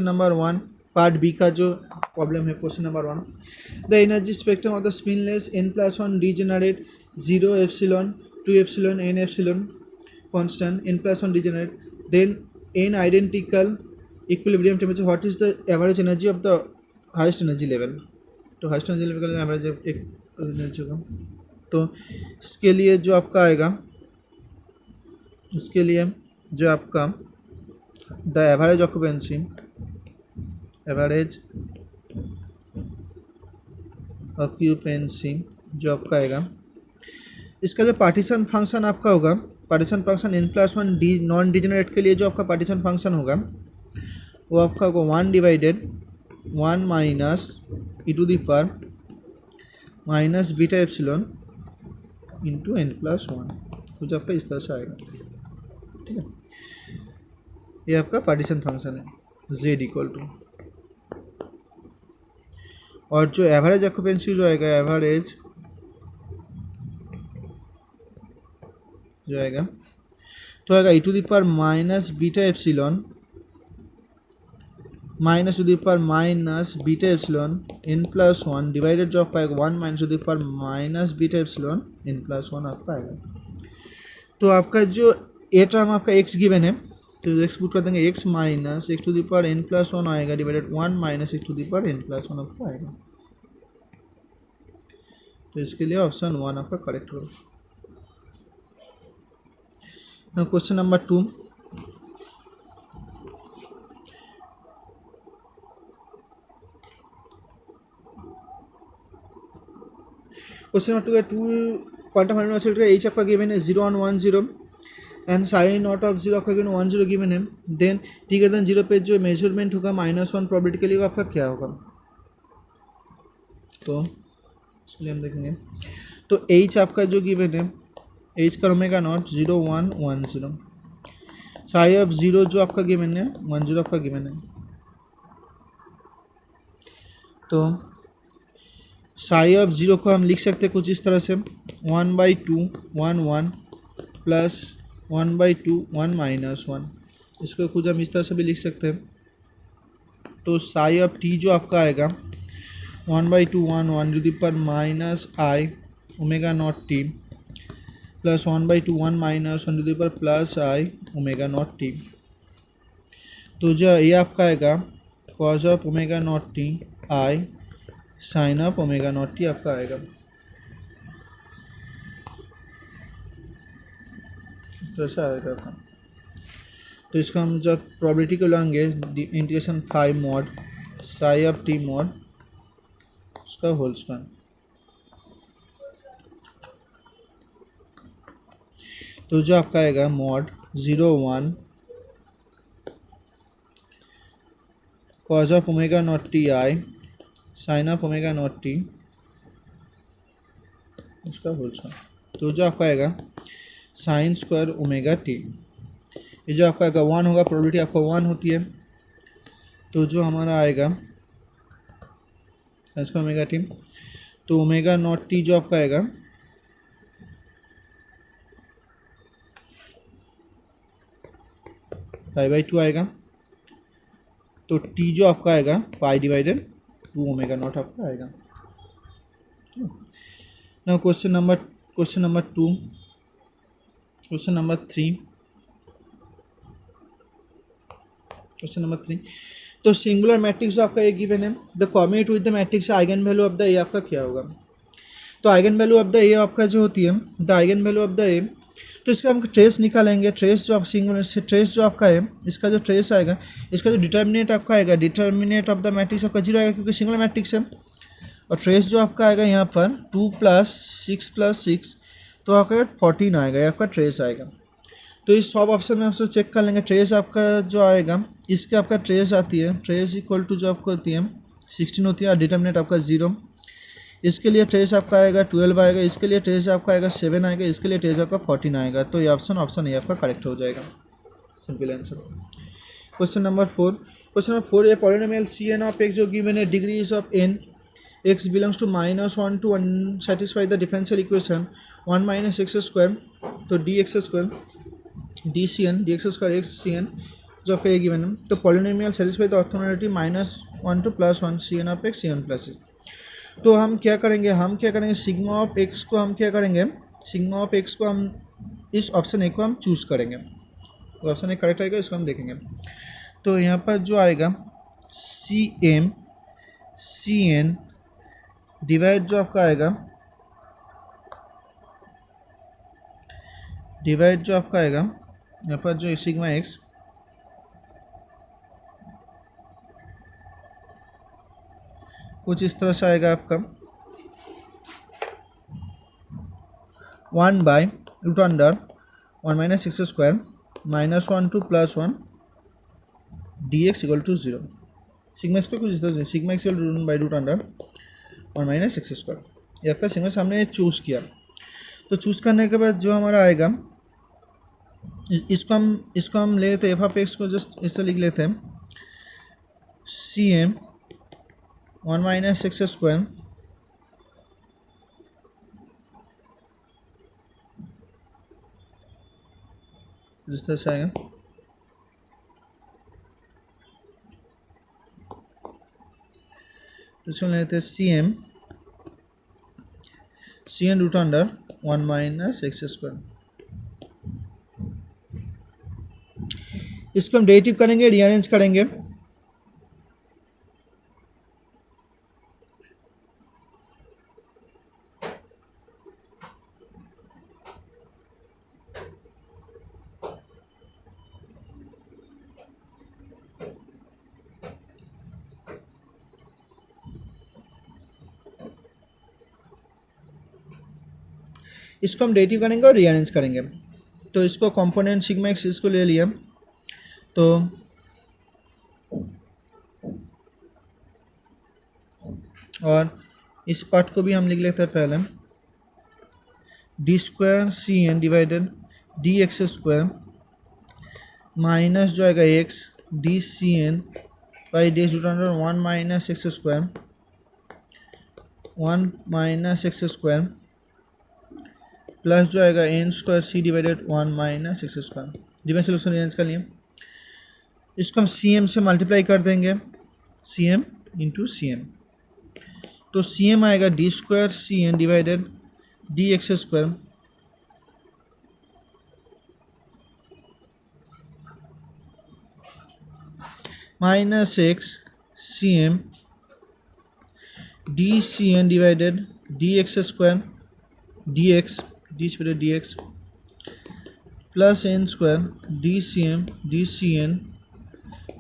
[SPEAKER 1] number 1 part B का जो प्रॉब्लम है, question number 1, the energy spectrum of the spinless n+1 degenerate 0 epsilon 2 epsilon n epsilon constant n+1 degenerate, then n identical equilibrium temperature, what is the average energy of the highest energy level, तो highest energy level का average एक energy होगा। तो इसके लिए जो आपका आएगा, इसके लिए जो आपका द एवरेज ऑक्यूपेंसी जो आपका आएगा, इसका जो पार्टीशन फंक्शन आपका होगा, partition function n+1 D non degenerate के लिए जो आपका पार्टीशन फंक्शन होगा वो आपका होगा 1 / 1 - e⁻- β एप्सिलॉन × n+1, तो जो आपका इस तरह से आएगा। ठीक है, ये आपका पार्टीशन फंक्शन है z इक्वल टू, और जो एवरेज ऑक्यूपेंसी जो आएगा, एवरेज जो आएगा तो आएगा e to the power minus beta epsilon minus to the power minus beta epsilon n plus one divided जो आपका आएगा 1 minus to the power minus beta epsilon n plus one आपका आएगा। तो आपका जो ए टर्म आपका x गिवन है, तो x पुट कर देंगे x minus x to the power n plus one आएगा divided 1 minus x to the power n plus one आपका आएगा। तो इसके लिए ऑप्शन 1 आपका करेक्ट होगा। Question number 2, question number 2 quantum harmonic oscillator H आपका गिवन है 0 1 1 0 एंड साइन नॉट ऑफ 0 आपका गिवन 1 0 गिवन है। देन टी ग्रेटर देन 0 पे जो मेजरमेंट होगा -1 प्रोबेबिलिटी के लिए आपका क्या होगा, तो इसलिए हम देखेंगे। तो एच आपका जो गिवन है, एच का ओमेगा नॉट 0 1 1 0, साई ऑफ 0 जो आपका गिवन है 1 0 आपका गिवन है। तो साई ऑफ 0 को हम लिख सकते हैं कुछ इस तरह से 1/2 1 1 प्लस 1/2 1 माइनस 1, इसको कुछ हम इस तरह से भी लिख सकते हैं। तो साई ऑफ टी जो आपका आएगा 1/2 1 1 to the power minus I omega not T plus 1/2 1 minus 1 to the power plus I omega not T. तो जो ये आपका आएगा cos of omega not T I sine of omega not T आपका आएगा। इस तरह से आएगा आपका। तो इसका हम जब प्रोबेबिलिटी को लाएंगे integration 5 mod psi of T mod उसका होल स्क्वायर, तो जो आपका आएगा mod 0 1 cos of omega not T I sine of omega not T उसका होल स्क्वायर। तो जो आपका आएगा साइन स्क्वायर ओमेगा टी, ये जो आपका आएगा 1 होगा, प्रोबेबिलिटी आपका 1 होती है। तो जो हमारा आएगा साइन स्क्वायर ओमेगा टी, तो ओमेगा नॉट टी जो आपका आएगा π/2 आएगा। तो टी जो आपका आएगा पाई डिवाइडेड 2 ओमेगा नॉट आपका आएगा। ना question number 2, question number 3, question number 3। तो सिंगुलर मैट्रिक्स जो आपका ये गिवन है, the कॉम्बिनेट with the matrix eigen value of the ए आपका क्या होगा। तो आइगन वैल्यू ऑफ द ए आपका जो होती है the eigen value of the ए, तो इसका हम ट्रेस निकालेंगे। ट्रेस जो आप सिंगुलर से ट्रेस जो आपका है, इसका जो ट्रेस आएगा, इसका जो डिटर्मिनेट आपका आएगा, डिटर्मिनेट ऑफ द मैट्रिक्स आपका 0 आएगा क्योंकि सिंगुलर मैट्रिक्स है। और ट्रेस जो आपका आएगा यहाँ पर 2 + 6 + 6, तो आपका 14 आएगा, ये आपका ट्रेस आएगा। तो इस सब ऑप्शन में आपसे चेक कर लेंगे। ट्रेस आपका जो आएगा, इसके आपका ट्रेस आती है, ट्रेस इक्वल टू जो आपको होती है 16 होती है, और डिटर्मिनेट आपका 0। इसके लिए ट्रेस आपका आएगा 12 आएगा, इसके लिए ट्रेस आपका आएगा 7 आएगा, इसके लिए ट्रेस आपका 14 आएगा। तो ये ऑप्शन ये आपका करेक्ट हो जाएगा, simple answer. Question number 4, question number 4, a polynomial Cn of x जो गिवन है degrees of n x belongs to -1 to 1 satisfy the differential equation 1 - x², तो dx² dCn dx² xCn जो आपका ये गिवन है। तो polynomial satisfy the orthogonality -1 to +1 Cn of x Cn + x। तो हम क्या करेंगे, सिग्मा ऑफ x को हम क्या करेंगे, सिग्मा ऑफ x को हम इस ऑप्शन ए को हम चूज़ करेंगे। तो ऑप्शन ए करेक्ट आएगा, इसको हम देखेंगे। तो यहाँ पर जो आएगा Cm Cn डिवाइड जो आपका आएगा, डिवाइड जो आपका आएगा यहाँ पर जो सिग्मा x कुछ इस तरह से आएगा आपका 1/√1 - x² -1 to +1 dx = 0। Sigma square कुछ इस तरह से, सिग्मा x = 1/√1 - x²। ये आपका सिग्मा सामने चूज़ किया। तो चूज़ करने के बाद जो हमारा आएगा इसको हम ले लेते हैं एफ ऑफ एक्स को जस्ट ऐसे लिख लेते हैं C M 1 minus X square जिस तरह से आएगा तो इसको लेते हैं C N root under 1 minus X square. इसको हम डेरिवेटिव करेंगे, रीअरेंज करेंगे। इसको हम डेरिवेटिव करेंगे और रीअरेंज करेंगे। तो इसको कंपोनेंट सिग्मा एक्स इसको ले लिया, तो और इस पार्ट को भी हम लिख लेते हैं पहले D square C N divided D X square minus जो आएगा X D C N by D root under 1 minus X square 1 minus X square plus जो आएगा N square C divided 1 minus X square. Differential solution arrange कर लिए। इसको हम C M से multiply कर देंगे, C M into C M, तो सी एम आएगा D square C N divided D X square minus X C M D C N divided D X square D X D x plus N square D C N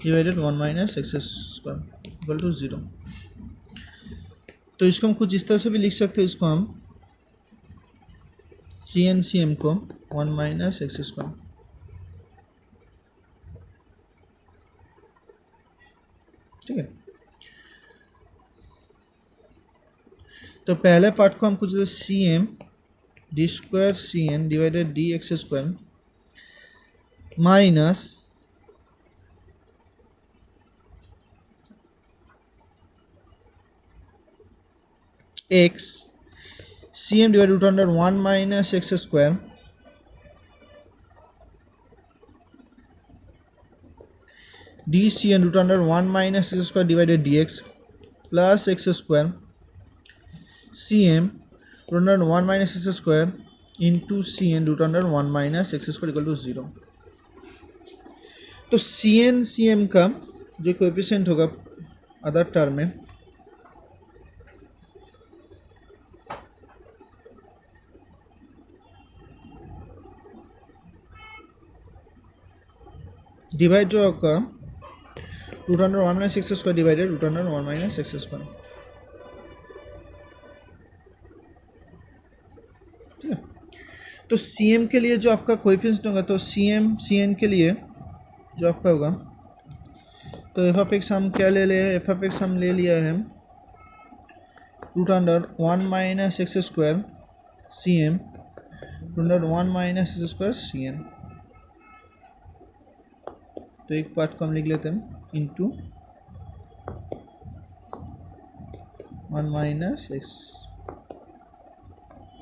[SPEAKER 1] divided 1 minus X square equal to 0। तो इसको हम कुछ इस तरह से भी लिख सकते हैं, इसको हम सी एम को 1 माइनस एक्स स्क्वायर, ठीक है। तो पहले पार्ट को हम कुछ C M D square C N divided D X square minus X C M divide root under 1 minus X square D C N root under 1 minus X square divided D x plus X square C M root under 1 minus X square into C N root under 1 minus X square equal to 0। तो C M का जो coefficient होगा other term में divide जो होगा root under 1 minus X square divided root under 1 minus X square, ठीक है। तो सी एम के लिए जो आपका कोएफिशिएंट होगा, तो सी एन के लिए जो आपका होगा, तो एफ ऑफ एक्स हम क्या ले लिए, एफ ऑफ एक्स हम ले लिया है root under 1 minus X square C M root under 1 minus X square C N. तो एक पार्ट को हम लिख लेते हैं इंटू 1 माइनस एक्स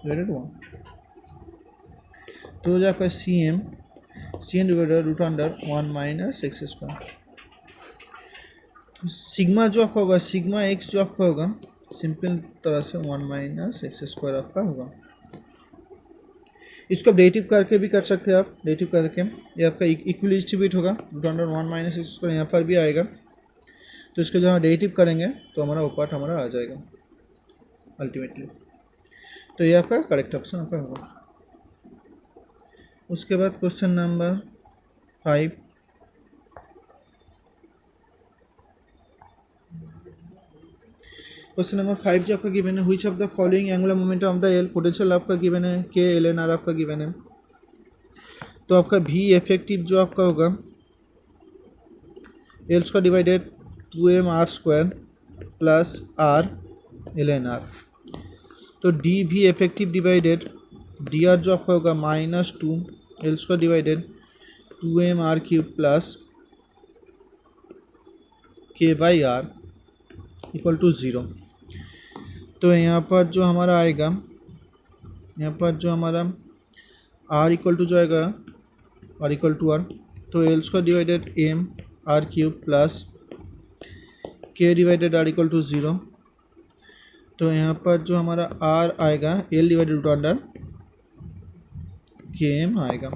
[SPEAKER 1] डिवाइडेड 1, तो हो जाएगा C N divided root under 1 minus X square. तो सिग्मा जो आपका होगा, सिग्मा एक्स जो आपका होगा सिंपल तरह से 1 माइनस एक्स स्क्वायर आपका होगा। इसको आप डेरिवेटिव करके भी कर सकते हैं, आप डेरिवेटिव करके ये आपका इक्वली डिस्ट्रीब्यूट होगा root under 1 minus X square यहाँ पर भी आएगा। तो इसको जब हम डेरिवेटिव करेंगे तो हमारा वो पार्ट हमारा आ जाएगा अल्टीमेटली। तो ये आपका करेक्ट ऑप्शन आपका होगा। उसके बाद क्वेश्चन नंबर 5, क्वेश्चन नंबर 5 जो आपका गिवन है, which of the following angular momentum of the L potential आपका गिवन है, के एल एन आर आपका गिवन है। तो आपका वी इफेक्टिव जो आपका होगा L square divided 2m R square plus R L N R. तो D V effective divided D R जो आपका होगा -2 L square divided 2m r³ plus k/r equal to 0। तो यहाँ पर जो हमारा आएगा, यहाँ पर जो हमारा r इक्वल टू जो आएगा r इक्वल टू r, तो L square divided m r³ plus k divided r equal to 0। तो यहाँ पर जो हमारा r आएगा l divided root under km आएगा,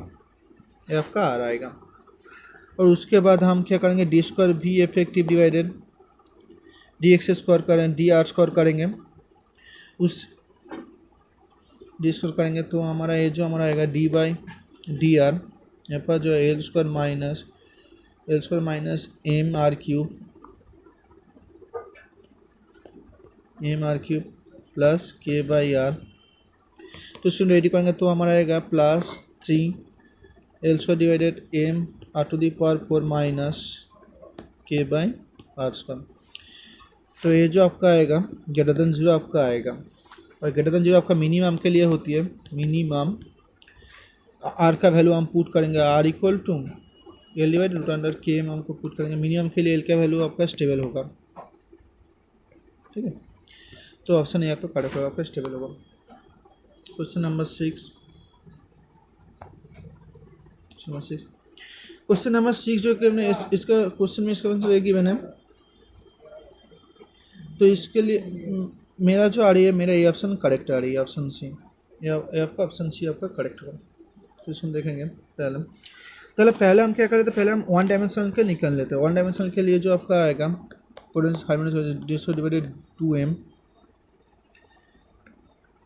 [SPEAKER 1] ये आपका r आएगा। और उसके बाद हम क्या करेंगे, D square V effective divided D X square करेंगे, डी आर स्क्वायर करेंगे, उस डी स्क्वायर करेंगे तो हमारा ये जो हमारा आएगा डी बाई डी आर, यहाँ पर जो है L square minus M R cube plus K by R. तो इसको रेडी करेंगे तो हमारा आएगा plus 3 L square divided M R to the power 4 minus K by R square. तो ये जो आपका आएगा ग्रेटर देन 0 आपका आएगा, और ग्रेटर देन 0 आपका मिनिमम के लिए होती है, मिनिमम आर का वैल्यू हम पुट करेंगे R equal to L divide root under K M हमको पुट करेंगे, मिनिमम के लिए एल का वैल्यू आपका स्टेबल होगा, ठीक है। तो ऑप्शन ए आपका करेक्ट होगा, आपका स्टेबल होगा। क्वेश्चन नंबर 6, क्वेश्चन नंबर 6 जो कि हमने इसका क्वेश्चन में इसका आंसर एक ही बना है, तो इसके लिए मेरा जो आ रही है, मेरा ये ऑप्शन करेक्ट आ रही है, ऑप्शन सी, या आपका ऑप्शन सी आपका करेक्ट होगा। तो इसको हम देखेंगे पहले हम क्या करें, तो पहले हम वन डायमेंशनल के निकाल लेते हैं। वन डायमेंशनल के लिए जो आपका आएगा potential harmonic divided 2m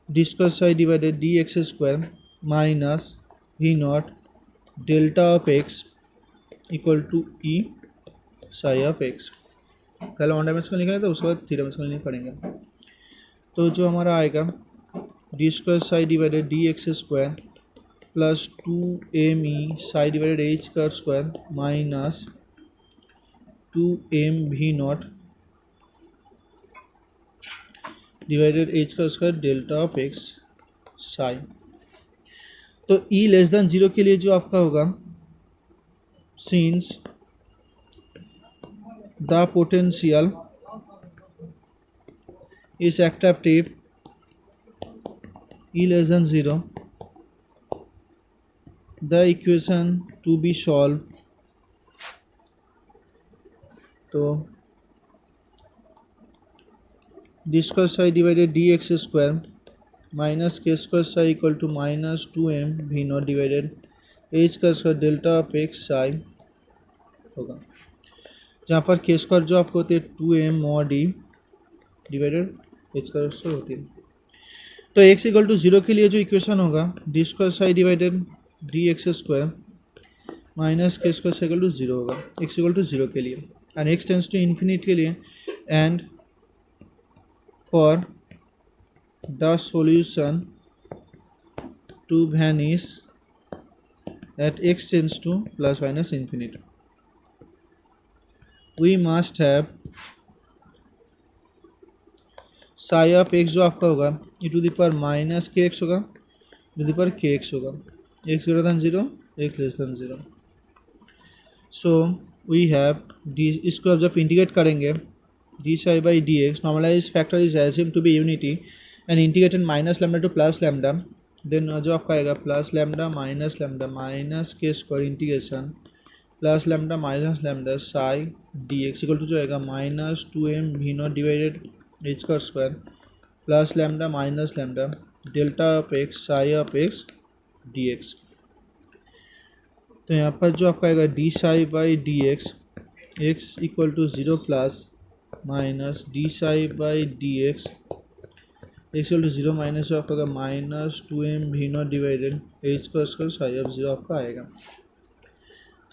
[SPEAKER 1] D square psi divided D X square minus V not delta of X equal to E psi of X. पहले वन डायमेंशनल निकालेंगे तो उसके बाद थ्री डायमेंशनल नहीं पढ़ेंगे। तो जो हमारा आएगा D square psi divided D X square plus 2m psi divided H का square minus 2m V not divided H का square delta of X psi. तो e लेस देन 0 के लिए जो आपका होगा, since the potential is active e less than 0, the equation to be solved, तो D square psi divided D X square minus K square psi equal to minus 2m V not divided H का square delta of X psi होगा, जहाँ पर के square जो आपको होती है 2m mod D divided H का स्क्वायर होती है। तो x इक्वल टू 0 के लिए जो इक्वेशन होगा, D square psi divided D X square minus K square psi equal to 0 होगा, x इक्वल टू 0 के लिए, and x tends to infinity के लिए, and for the solution to vanish at x tends to plus minus infinity, we must have psi of x जो आपका होगा e to the power minus के x होगा, e to the power के x होगा, x greater than 0, x less than 0। so we have d, इसको अब जब इंटीग्रेट करेंगे D psi by D X, normalize factor is assume to be unity and integrated minus lambda to plus lambda, then जो आपका आएगा plus lambda minus K square integration plus lambda psi D X equal to जो आएगा minus 2m V not divided H का square plus lambda delta of X psi of X D x. तो यहाँ पर जो आपका आएगा D psi by D X equal to 0 plus minus D psi by D X equal to 0 minus जो आपका minus 2m V not divided H का square psi of 0 आपका आएगा।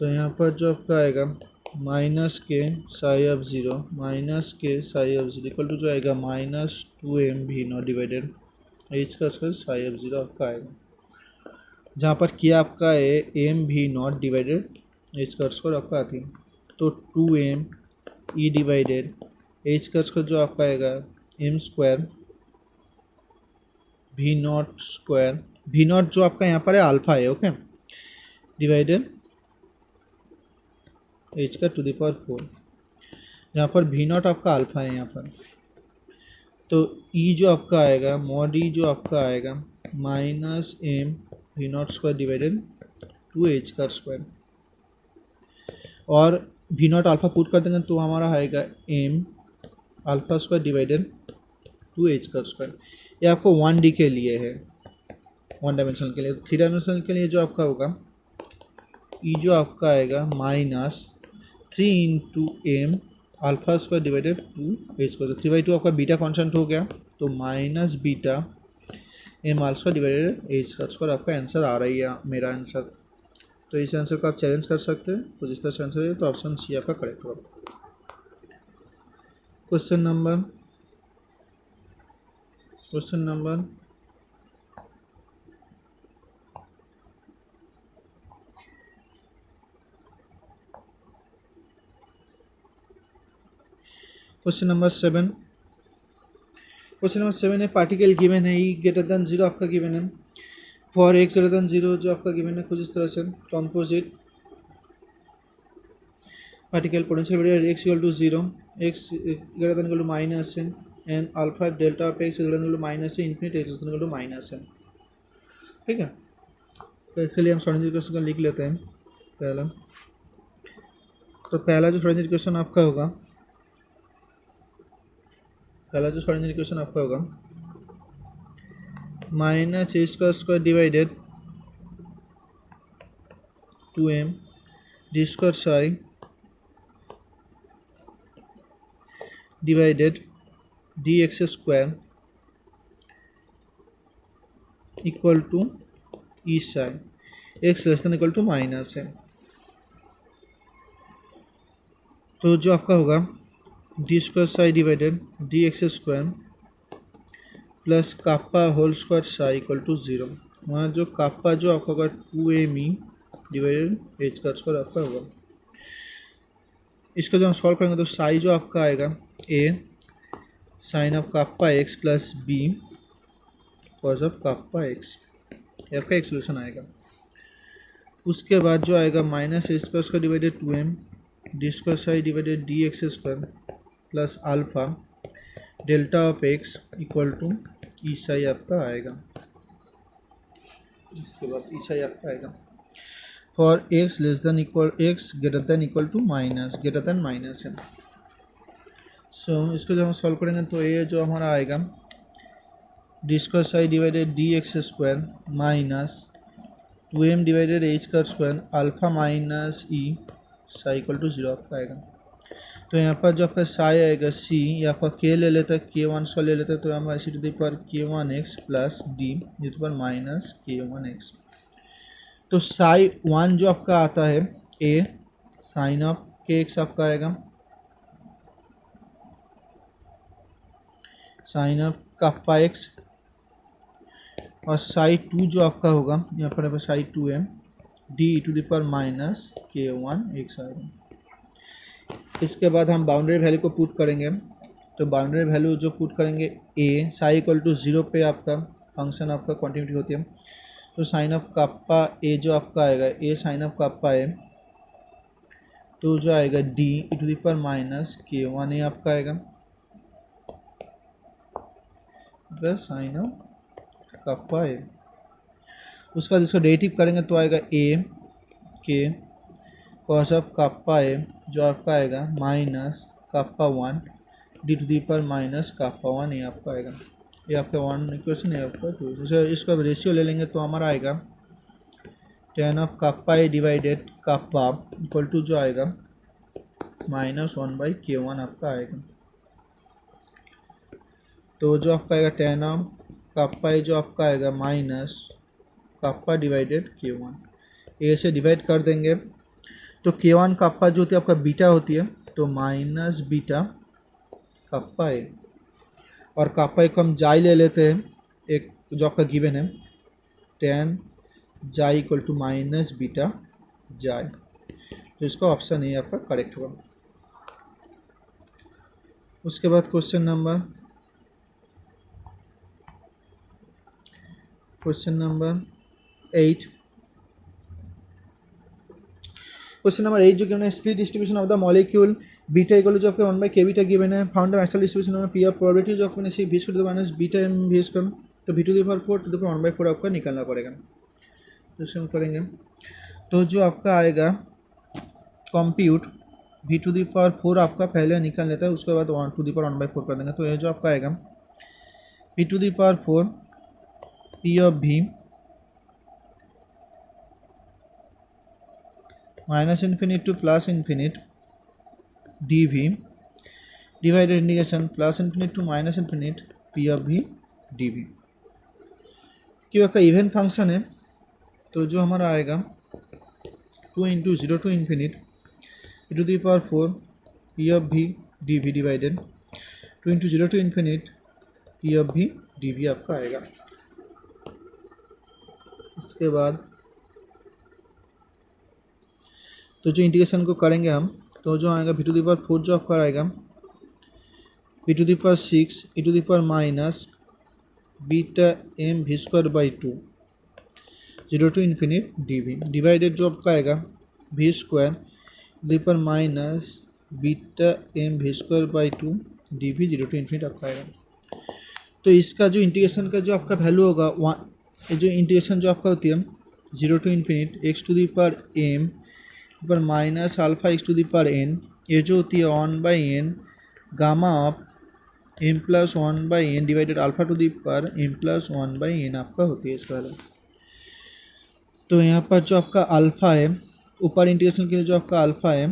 [SPEAKER 1] तो यहाँ पर जो आपका आएगा माइनस के साई ऑफ 0 इक्वल टू जो आएगा minus 2m V not divided H का स्क्वायर साई ऑफ 0 आपका आएगा, जहाँ पर किया आपका M V not divided H का स्क्वायर आपका आती है। तो 2m ई डिवाइडेड एच का स्क्वायर जो आपका आएगा एम स्क्वायर वी नॉट जो आपका यहाँ पर है अल्फा है, ओके, डिवाइडेड एच का टू द पावर 4, यहाँ पर वी नॉट आपका अल्फा है यहाँ पर, तो ई जो आपका आएगा, मॉड ई जो आपका आएगा minus M V not square divided two H का स्क्वायर, और वी नॉट अल्फा पुट कर देंगे तो हमारा आएगा M alpha square divided two H का स्क्वायर। ये आपको 1D के लिए है, 1 डायमेंशनल के लिए। 3 डायमेंशनल के लिए जो आपका होगा ई जो आपका आएगा minus 3 into M alpha square divided two H square, 3/2 आपका बीटा कॉन्स्टेंट हो गया, तो minus beta M alpha divided H का स्क्वायर आपका आंसर आ रही है, मेरा आंसर। तो इस आंसर को आप चैलेंज कर सकते हैं, कुछ इस तरह से आंसर है, तो ऑप्शन सी आपका करेक्ट होगा। Question number question number question number 7। Question number 7 है पार्टिकल गिवन है, ई ग्रेटर देन 0 आपका गिवन है, फॉर एक्स ग्रेटर देन 0 जो आपका गिवन है कुछ इस तरह से, composite particle potential vector X equal to 0, X greater than equal to minus है, and alpha delta of X greater than equal to minus है, infinite X equal to minus है। ठीक है, तो इसलिए हम श्रोडिंगर इक्वेशन को लिख लेते हैं पहला। तो पहला जो श्रोडिंगर इक्वेशन आपका होगा, माइनस ए का square divided 2m D square psi divided D X square equal to E psi, X less than equal to minus है। तो जो आपका होगा D square psi divided D X square plus kappa whole square psi equal to 0, वहाँ जो kappa जो आपका होगा 2m ई डिवाइडेड एच का स्क्वायर आपका होगा। इसको जब हम सॉल्व करेंगे तो साई जो आपका आएगा A sine of kappa X plus B cos of kappa X, आपका एक सोल्यूशन आएगा। उसके बाद जो आएगा minus A square divided 2m D square psi divided D X square plus alpha delta of X equal to E psi आपका आएगा। इसके बाद ई साई आपका आएगा for X less than equal X greater than equal to greater than minus है। So इसको जब हम सॉल्व करेंगे तो ये जो हमारा आएगा D square psi divided D X square minus 2m divided H का square alpha minus E psi equal to 0 आपका आएगा। तो यहाँ पर जो आपका साई आएगा सी, यहाँ पर के ले लेता है, k1 सौ ले लेता है, तो यहाँ पर C to the power k1x plus D to the power minus k1x। तो साई 1 जो आपका आता है ए साइन ऑफ kx आपका आएगा, साइन ऑफ काप्पा एक्स, और साई 2 जो आपका होगा यहाँ पर psi 2m D to the power minus k1x आएगा। इसके बाद हम बाउंड्री वैल्यू को पुट करेंगे, तो बाउंड्री वैल्यू जो पुट करेंगे ए साई इक्वल टू 0 पे आपका फंक्शन आपका क्वांटिटी होती है, तो साइन ऑफ काप्पा ए जो आपका आएगा ए साइन ऑफ काप्पा ए, तो जो आएगा D to the power minus k1 A आपका आएगा plus sine of kappa A. उसका जिसको डेरिवेटिव करेंगे तो आएगा ए के कॉस ऑफ काप्पा ए जो आपका आएगा माइनस काप्पा 1 डी टू दी पर माइनस काप्पा 1 ये आपका आएगा। ये आपका 1 इक्वेशन है आपका 2। जैसे इसका रेशियो ले लेंगे तो हमारा आएगा tan of kappa A divided kappa equal to जो आएगा -1/k1 आपका आएगा। तो जो आपका आएगा tan ऑफ काप्पा ए जो आपका आएगा माइनस काप्पा डिवाइडेड k1, ए से डिवाइड कर देंगे तो k1 काप्पा जो होती है आपका बीटा होती है, तो माइनस बीटा काप्पा ए, और काप्पा ए को हम जाई ले लेते हैं, एक जो आपका गिवन है tan जाई इक्वल टू माइनस बीटा जाई, तो इसका ऑप्शन ए आपका करेक्ट होगा। उसके बाद क्वेश्चन नंबर 8। क्वेश्चन नंबर 8 जो गिवन है speed distribution of the molecule beta equal to आपके 1 बाय के बीटा गिवन है found the Maxwell distribution of P of probability of C v to the minus beta m v square तो v to the power 4 to the power 1 by 4 आपका निकालना पड़ेगा। तो इसको हम करेंगे तो जो आपका आएगा compute v to the power 4 आपका पहले निकाल लेता है उसके बाद 1 टू द पावर 1 बाय 4 कर देंगे। तो ये जो आपका आएगा v to the power 4 p of v minus infinite to plus infinite dv divided integration plus infinite to minus infinite p of v dv क्यों का इवन फंक्शन है तो जो हमारा आएगा 2 into 0 to infinite e to the power 4 p of v dv divided 2 into 0 to infinite p of v dv आपका आएगा। इसके बाद तो जो इंटीग्रेशन को करेंगे हम तो जो आएगा v टू दी पावर 4 जो आपका आएगा v to the power 6 e to the power minus beta m v square by 2 0 to infinite dv divided जो आपका आएगा v स्क्वायर दी पर minus beta m v square by 2 dv 0 to infinite आपका आएगा। तो इसका जो इंटीग्रेशन का जो आपका वैल्यू होगा ये जो इंटीग्रेशन जो आपका होती है 0 to infinite x to the पर m power minus alpha x to the पर n ये जो होती है 1 by n gamma of m plus 1 by n divided alpha to the पर m प्लस 1 बाई n आपका होती है इसका वैल्यू। तो यहाँ पर जो आपका अल्फ़ा है ऊपर इंटीग्रेशन के लिए जो आपका अल्फ़ा है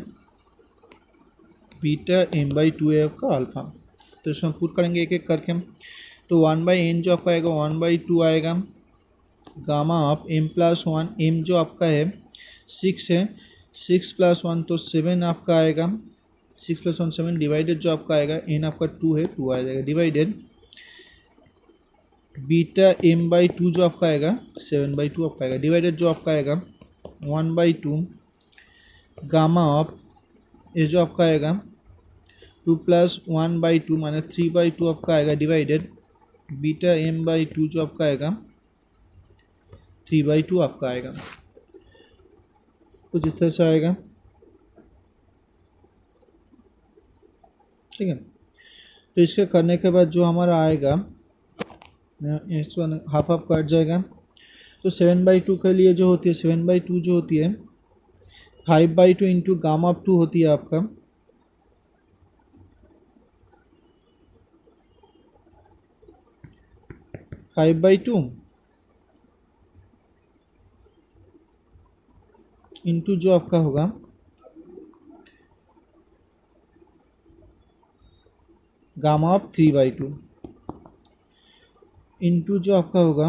[SPEAKER 1] बीटा m बाई 2 है आपका अल्फ़ा। तो इसमें पुट करेंगे एक एक करके हम तो 1 बाई n जो आपका आएगा 1 बाई 2 आएगा gamma of m plus 1 m जो आपका है 6 है 6 प्लस 1 तो 7 आपका आएगा 6 प्लस 1 7 डिवाइडेड जो आपका आएगा n आपका 2 है 2 आ जाएगा डिवाइडेड बीटा m बाई 2 जो आपका आएगा 7 बाई 2 आपका आएगा डिवाइडेड जो आपका आएगा 1 बाई 2 गामा ऑफ ये जो आपका आएगा 2 प्लस 1 बाई 2 माइनस 3 बाई 2 आपका आएगा डिवाइडेड बीटा m बाई 2 जो आपका आएगा 3 बाई 2 आपका आएगा। कुछ इस तरह से आएगा ठीक है। तो इसके करने के बाद जो हमारा आएगा इसको हाफ हाफ कट जाएगा। तो 7 बाई 2 के लिए जो होती है 7 बाई 2 जो होती है 5 बाई 2 इंटू गामा ऑफ 2 होती है आपका 5 बाई 2 इंटू जो आपका होगा गामा ऑफ 3 बाई 2 इंटू जो आपका होगा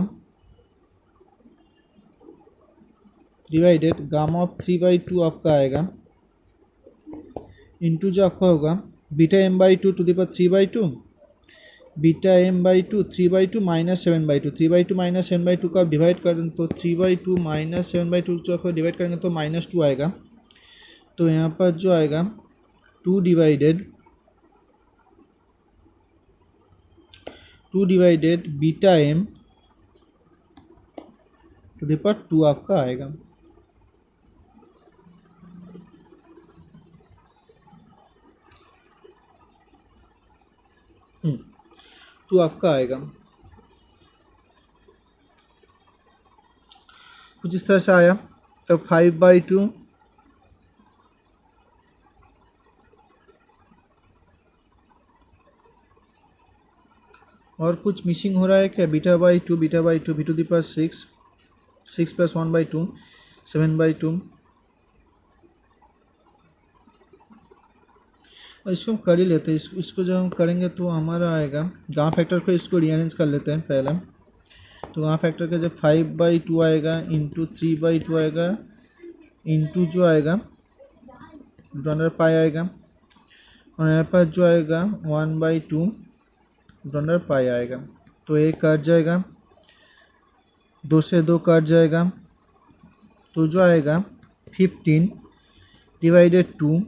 [SPEAKER 1] डिवाइडेड गामा ऑफ 3 बाई 2 आपका आएगा इंटू जो आपका होगा beta m by 2 to the power 3 by 2 beta m by 2 3 by 2 minus 7 by 2 3 by 2 minus 7 by 2 का आप डिवाइड करें तो 3 बाई 2 माइनस 7 बाई 2 जो आपको डिवाइड करेंगे तो माइनस 2 आएगा। तो यहाँ पर जो आएगा 2 divided beta m to the power 2 आपका आएगा। टू आपका आएगा कुछ इस तरह से आया। तो 5 बाई 2 और कुछ मिसिंग हो रहा है क्या beta by 2 V to the power 6 plus 1 by 2 7 by 2 और इसको हम कर ही लेते हैं। इसको जब हम करेंगे तो हमारा आएगा गामा फैक्टर को इसको रीअरेंज कर लेते हैं पहले। तो गामा फैक्टर का जब 5 बाई 2 आएगा इंटू 3 बाई 2 आएगा इंटू जो आएगा अंडर पाई आएगा और यहाँ पर जो आएगा 1 बाई 2 अंडर पाई आएगा। तो एक कट जाएगा 2 से 2 कट जाएगा तो जो आएगा 15 डिवाइडेड 2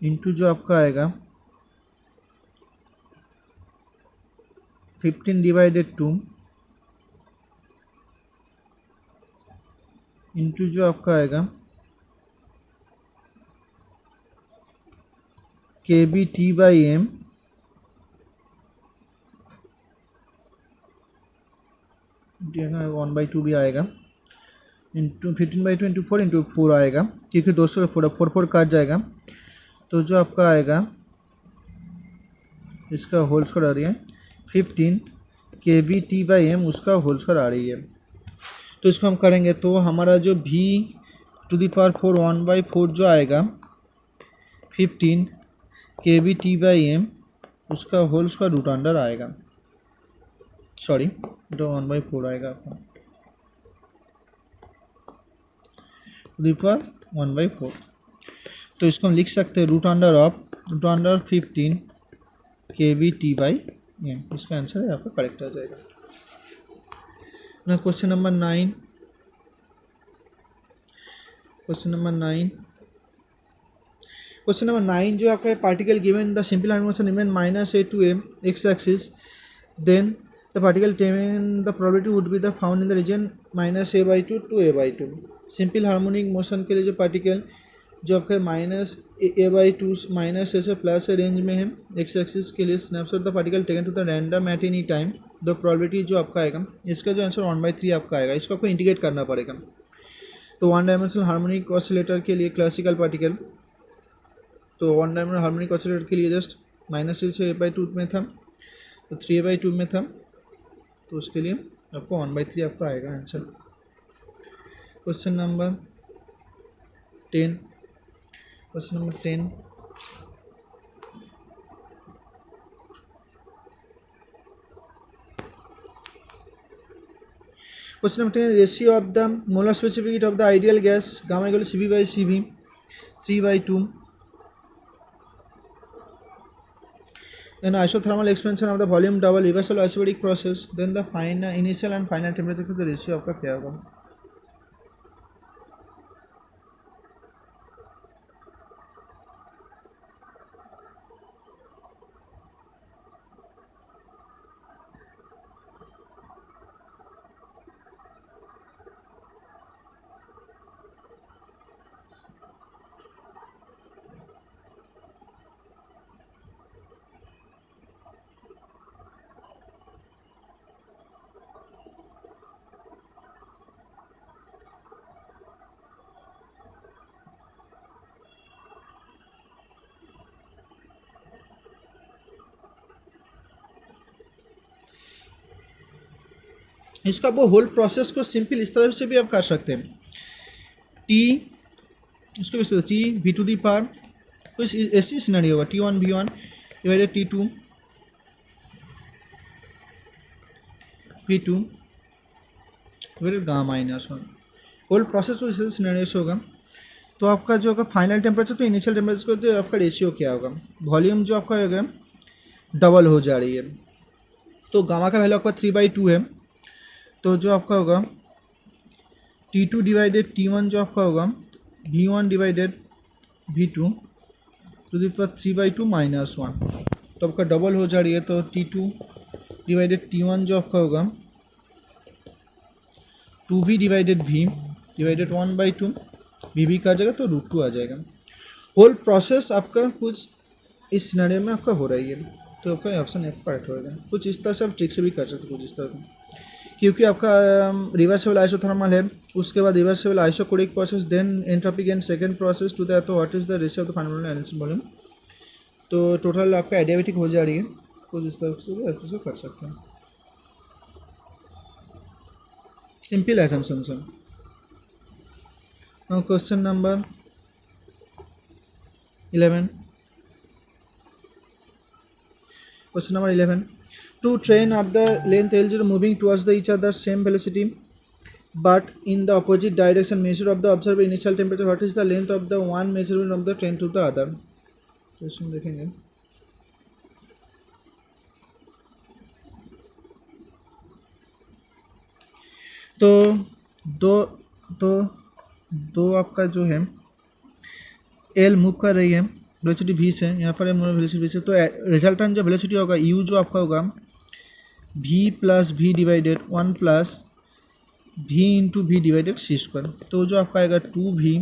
[SPEAKER 1] इंटू जो आपका आएगा 15 डिवाइडेड 2 इंटू जो आपका आएगा K B T by M one by two भी आएगा, इंटू 15/2 इंटू 4 इंटू 4 आएगा, क्योंकि 200 4 काट जाएगा, तो जो आपका आएगा इसका होल स्क्वायर आ रही है 15 के बी टी बाई एम, उसका होल स्क्वायर आ रही है। तो इसको हम करेंगे तो हमारा जो v टू दी पावर 4 1/4 जो आएगा 15 के बी टी बाई एम, उसका होल स्क्वायर रूट अंडर आएगा, सॉरी तो 1/4 आएगा आपका टू दी पावर 1/4। तो इसको हम लिख सकते हैं रूट अंडर 15 के बी टी बाई एम, इसका आंसर है आपका करेक्ट आ जाएगा ना। क्वेश्चन नंबर 9, क्वेश्चन नंबर 9 जो आपका particle given the simple harmonic motion remain -a to m x axis, then the particle taken the probability would be the found in the region -a/2 to a/2। Simple harmonic motion के लिए जो particle जो आपका -a/2 -a से plus range में है x axis के लिए, snapshot the particle taken to the random at any time, the probability जो आपका आएगा इसका जो आंसर 1/3 आपका आएगा। इसको आपको इंडिकेट करना पड़ेगा। तो 1 डायमेंशनल हार्मोनिक ऑसिलेटर के लिए क्लासिकल पार्टिकल, तो 1 डायमेंशनल हार्मोनिक ऑसिलेटर के लिए जस्ट -a से a/2 में था, तो 3/2 में था, तो उसके लिए आपको 1/3 आपका आएगा answer. Question number 10, question number 10, question number 10, ratio of the molar specific heat of the ideal gas gamma equal to Cv/Cv 3/2, then isothermal expansion of the volume double reversal isobaric process, then the final initial and final temperature का ratio आपका क्या होगा। इसका वो whole process को simple इस तरह से भी आप कर सकते हैं, टी इसको भी T V to the power, कुछ ऐसी सिनेरियो होगा T1 V1 divided T2 V2 divided गामा-1। होल प्रोसेस को इस सिनेरियो से होगा। तो आपका जो होगा फाइनल टेम्परेचर तो इनिशियल टेम्परेचर को तो आपका रेशियो क्या होगा, वॉल्यूम जो आपका होगा डबल हो जा रही है, तो गामा का वैल्यू आपका 3/2 है, तो जो आपका होगा T2 डिवाइडेड T1 जो आपका होगा V1 divided V2 to the power 3/2 -1, तो आपका डबल हो जा रही है, तो T2 डिवाइडेड T1 जो आपका होगा 2V divided V divided 1/2, V का आ जाएगा तो √2 आ जाएगा। होल प्रोसेस आपका कुछ इस सिनेरियो में आपका हो रही है, तो आपका ऑप्शन F करेक्ट होगा। कुछ इस तरह से आप ट्रिक से भी कर सकते हो, कुछ इस तरह से, क्योंकि आपका रिवर्सिबल आइसोथर्मल है, उसके बाद reversible isochoric process, then entropic and second process to that, तो what is the ratio of the fundamental energy volume, तो टोटल आपका एडियाबेटिक हो जा रही है, कुछ इस तरह से कर सकते हैं, सिंपल एजम्पशन से। Now question number 11, question number 11, two train of the length L0 moving towards the each other same velocity but in the opposite direction, measure of the observed initial temperature, what is the length of the one measurement of the train to the other। तो इसमें देखेंगे तो दो आपका जो है L move कर रही है वेलोसिटी v से, यहाँ पर वेलोसिटी v से, तो रिजल्टेंट जो वेलोसिटी होगा u जो आपका होगा v plus v divided 1 plus v into V divided C square, तो जो आपका आएगा 2v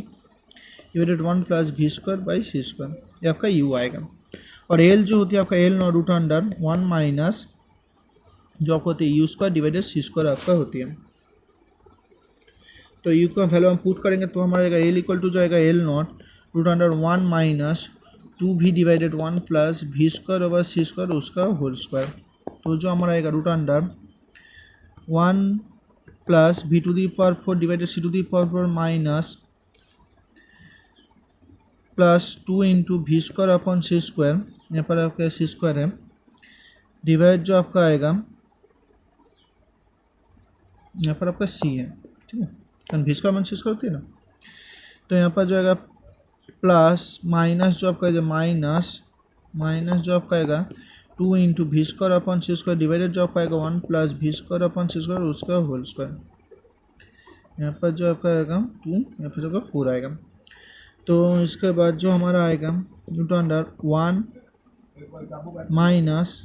[SPEAKER 1] divided 1 plus V square by C square, ये आपका u आएगा। और एल जो होती है आपका L naught root under 1 minus जो आपको होती है U square divided C square आपका होती है। तो यू का वैल्यू हम पुट करेंगे तो हमारा जाएगा एल इक्वल टू जाएगा L naught root under 1 minus 2v divided 1 plus V square over C square उसका होल स्क्वायर। तो जो हमारा आएगा root under 1 plus V to the power 4 divided C to the power 4 minus plus 2 into V square upon C square, यहाँ पर आपका सी square है, divide जो आपका आएगा यहाँ पर आपका सी है, ठीक है, कारण V square upon C square होती है ना। तो यहाँ पर जो आएगा प्लस माइनस जो आपका माइनस जो आपका आएगा 2 into V square upon C square divided जो आपका आएगा 1 plus V square upon C square उसका होल स्क्वायर। यहाँ पर जो आपका आएगा 2, यहाँ पर जो आपका 4 आएगा। तो इसके बाद जो हमारा आएगा root under 1 minus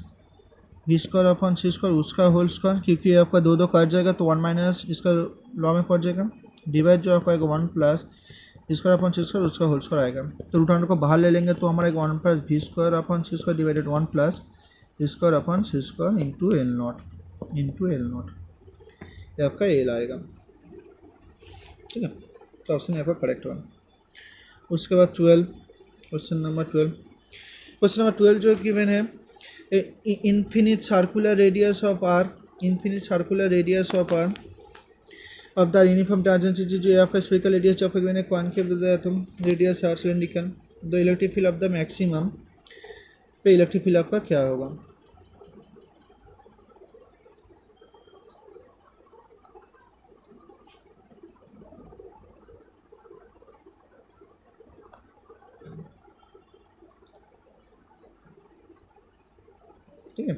[SPEAKER 1] V square upon C square उसका होल स्क्वायर, क्योंकि आपका दो दो कट जाएगा तो 1 माइनस इसका लॉ में पड़ जाएगा, डिवाइड जो आपका आएगा 1 plus V square upon C square उसका होल स्क्वायर आएगा। तो रूट अंडर को बाहर ले लेंगे तो हमारा 1 plus V square upon C square divided 1 plus V square upon C square into L naught ये आपका एल आएगा, ठीक है। तो ऑप्शन यहाँ पर करेक्ट होगा। उसके बाद 12, क्वेश्चन नंबर 12 जो गिवन है infinite circular radius of r of the uniform tangent is of a spherical radius of a given concave radius r cylindrical, the electric field of the maximum पे electric field आपका क्या होगा। ठीक है,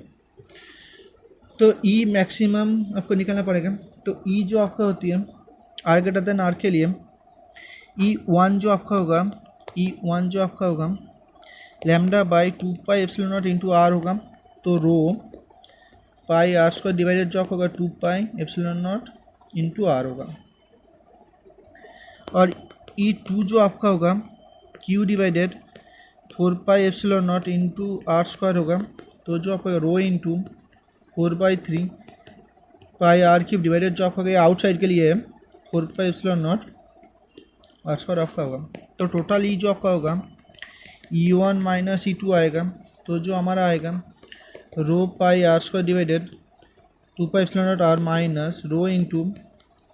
[SPEAKER 1] तो ई maximum आपको निकालना पड़ेगा। तो ई जो आपका होती है आर ग्रेटर देन आर के लिए ई वन जो आपका होगा lambda by 2 pi epsilon naught into R होगा। तो rho pi R square divided जो आपका होगा 2 pi epsilon naught into R होगा। और ई टू जो आपका होगा Q divided 4 pi epsilon naught into R square होगा। तो जो आपका rho into 4/3 pi R cube divided जो आपका आउटसाइड के लिए है 4 pi epsilon naught R square आपका होगा। तो टोटल ई जो आपका होगा E1 माइनस E2 आएगा। तो जो हमारा आएगा rho pi R square divided 2 pi epsilon naught R minus rho into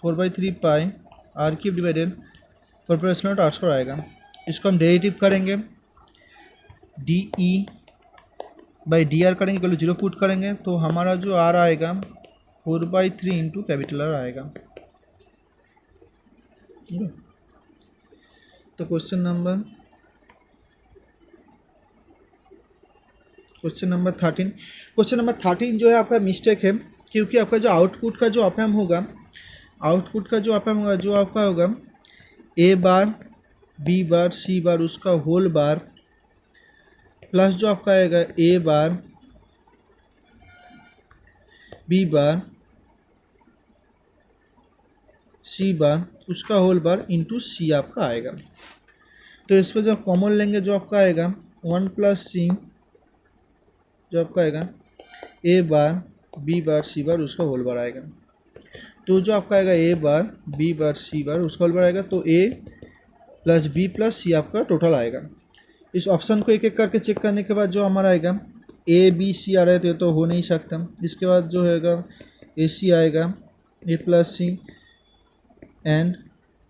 [SPEAKER 1] 4/3 pi R cube divided 4 pi epsilon naught R square आएगा। इसको हम डेरिवेटिव करेंगे D E by D R करेंगे, कल 0 पुट करेंगे तो हमारा जो आर आएगा 4/3 इंटू कैपिटल आर आएगा। तो क्वेश्चन नंबर 13 जो है आपका मिस्टेक है, क्योंकि आपका जो आउटपुट का जो ऑप एम्प होगा जो आपका होगा ए बार बी बार सी बार उसका होल बार प्लस जो आपका आएगा ए बार बी बार सी बार उसका होल बार इंटू सी आपका आएगा। तो इस पर जब कॉमन लेंगे जो आपका आएगा 1 प्लस सी जो आपका आएगा ए बार बी बार सी बार उसका होल बार आएगा। तो जो आपका आएगा ए बार बी बार सी बार उसका होल बार आएगा। तो ए प्लस बी प्लस सी आपका टोटल आएगा। इस ऑप्शन को एक एक करके चेक करने के बाद जो हमारा आएगा ए बी सी आ रहे थे तो हो नहीं सकता। इसके बाद जो होगा ए सी आएगा A plus C and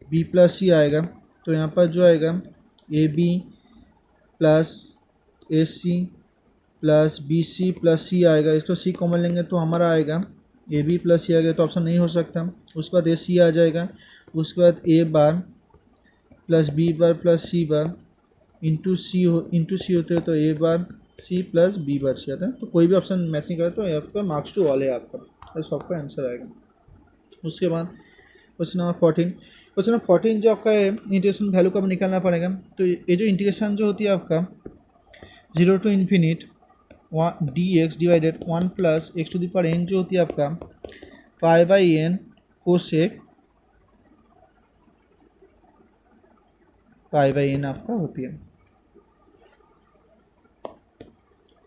[SPEAKER 1] B plus C आएगा। तो यहाँ पर जो आएगा A B plus A C plus B C plus C आएगा। इसको सी कॉमन लेंगे तो हमारा आएगा ए बी प्लस सी आएगा, तो ऑप्शन नहीं हो सकता। उसके बाद ए सी आ जाएगा। उसके बाद ए बार प्लस बी बार प्लस सी बार इंटू सी होते हैं तो ए बार सी प्लस बी बार सी आता है। तो कोई भी ऑप्शन मैच नहीं करे तो आपका मार्क्स टू ऑल है आपका, तो आपका आंसर आएगा। उसके बाद क्वेश्चन नंबर 14 जो आपका है इंटीग्रेशन वैल्यू का निकालना पड़ेगा। तो ये जो इंटीग्रेशन जो होती है आपका 0 to infinite D X divided 1 plus X to the power N जो होती है आपका pi by N cosec pi by N आपका होती है।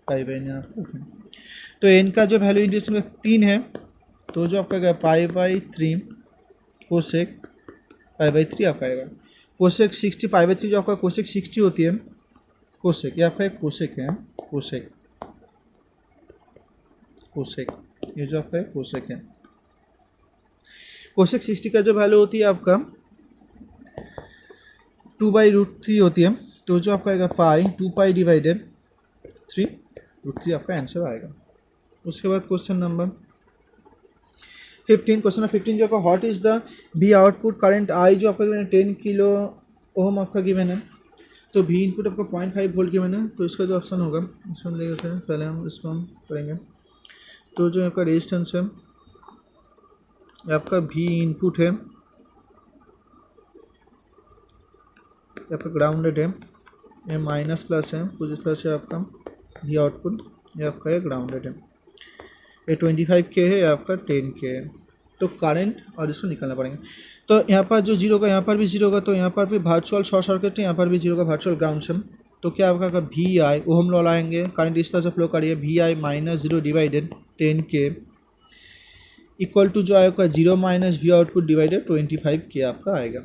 [SPEAKER 1] पाई बाई नहीं आपका। तो एन का जो वैल्यू इंटीग्रेशन में 3 है, तो जो आपका आएगा pi by 3 cosec pi by 3 आपका आएगा। कोसेक 60 पाई बाई 3 जो आपका कोसेक 60 होती है, कोसेक ये आपका एक कोसेक है, कोसेक कोसेक ये जो आपका एक कोसेक है। कोसेक 60 का जो वैल्यू होती है आपका 2/√3 होती है, तो जो आपका आएगा पाई 2 पाई डिवाइडेड 3√3 आपका आंसर आएगा। उसके बाद क्वेश्चन नंबर 15, क्वेश्चन नंबर 15 जो आपका what is the B output current I जो आपका गिवन है 10 किलो ओम आपका गिवन है, तो भी इनपुट आपका 0.5 वोल्ट गिवन है, तो इसका जो ऑप्शन होगा इसको हम ले लेते हैं, पहले हम इसको हम करेंगे। तो जो आपका रेजिस्टेंस है आपका भी इनपुट है, आपका ग्राउंडेड है, ये माइनस प्लस है कुछ इस तरह से आपका भी आउटपुट, ये आपका ये ग्राउंडेड है, ये 25 के है, आपका 10 के है। तो करंट और इसको निकालना पड़ेंगे। तो यहाँ पर जो जीरो का यहाँ पर भी जीरो का, तो यहाँ पर भी वर्चुअल शॉर्ट सर्किट है, यहाँ पर भी जीरो का वर्चुअल ग्राउंड से, तो क्या आपका वी आई ओहम लॉ लाएंगे, करंट इस तरह से फ्लो करिए वी आई माइनस 0 डिवाइडेड 10 के इक्वल टू जो आएगा 0 माइनस वी आउटपुट डिवाइडेड 25 के आपका आएगा,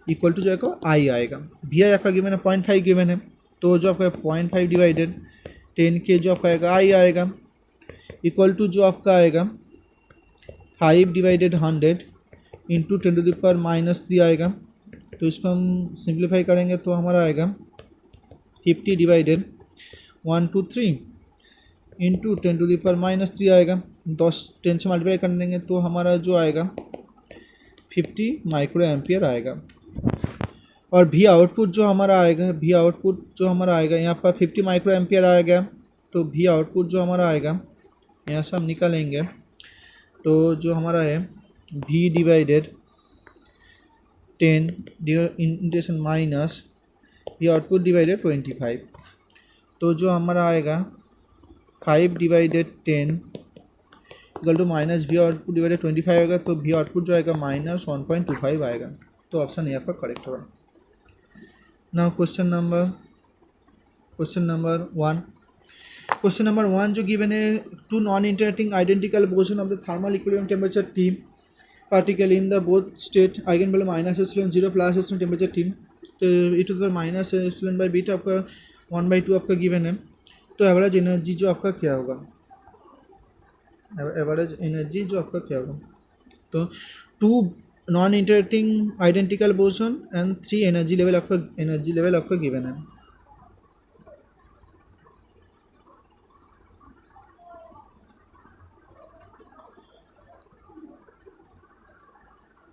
[SPEAKER 1] इक्वल टू जो आएगा आई आएगा। वी आई आपका गिवन है 0.5 गिवन है, तो जो आपका 0.5 डिवाइडेड 10 के जो आपका आएगा आई आएगा, इक्वल टू जो आपका आएगा 5 डिवाइडेड 100 इंटू 10⁻³ आएगा। तो इसको हम सिंप्लीफाई करेंगे तो हमारा आएगा 50 डिवाइडेड 123 इंटू 10⁻³ आएगा, 10 से मल्टीप्लाई कर देंगे तो हमारा जो आएगा 50 माइक्रो एम्पियर आएगा। और भी आउटपुट जो हमारा आएगा, भी आउटपुट जो हमारा आएगा यहाँ पर 50 माइक्रो एम्पियर आएगा, तो भी आउटपुट जो हमारा आएगा यहाँ से हम निकालेंगे, तो जो हमारा है v divided 10 integration minus v output divided 25, तो जो हमारा आएगा 5 divided 10 equal to minus v output divided 25 आएगा, तो v आउटपुट जो आएगा माइनस 1.25 आएगा। तो ऑप्शन ए आपका करेक्ट होगा। Now question number 1, question number 1 जो गिवन है two non interacting identical boson of the thermal equilibrium temperature T particle in the both state eigen value minus epsilon 0 plus epsilon temperature T, तो e to the power minus epsilon by beta आपका 1/2 आपका given है। तो average energy जो आपका क्या होगा, average energy जो आपका क्या होगा, तो 2 non interacting identical boson and 3 energy level आपका गिवन है।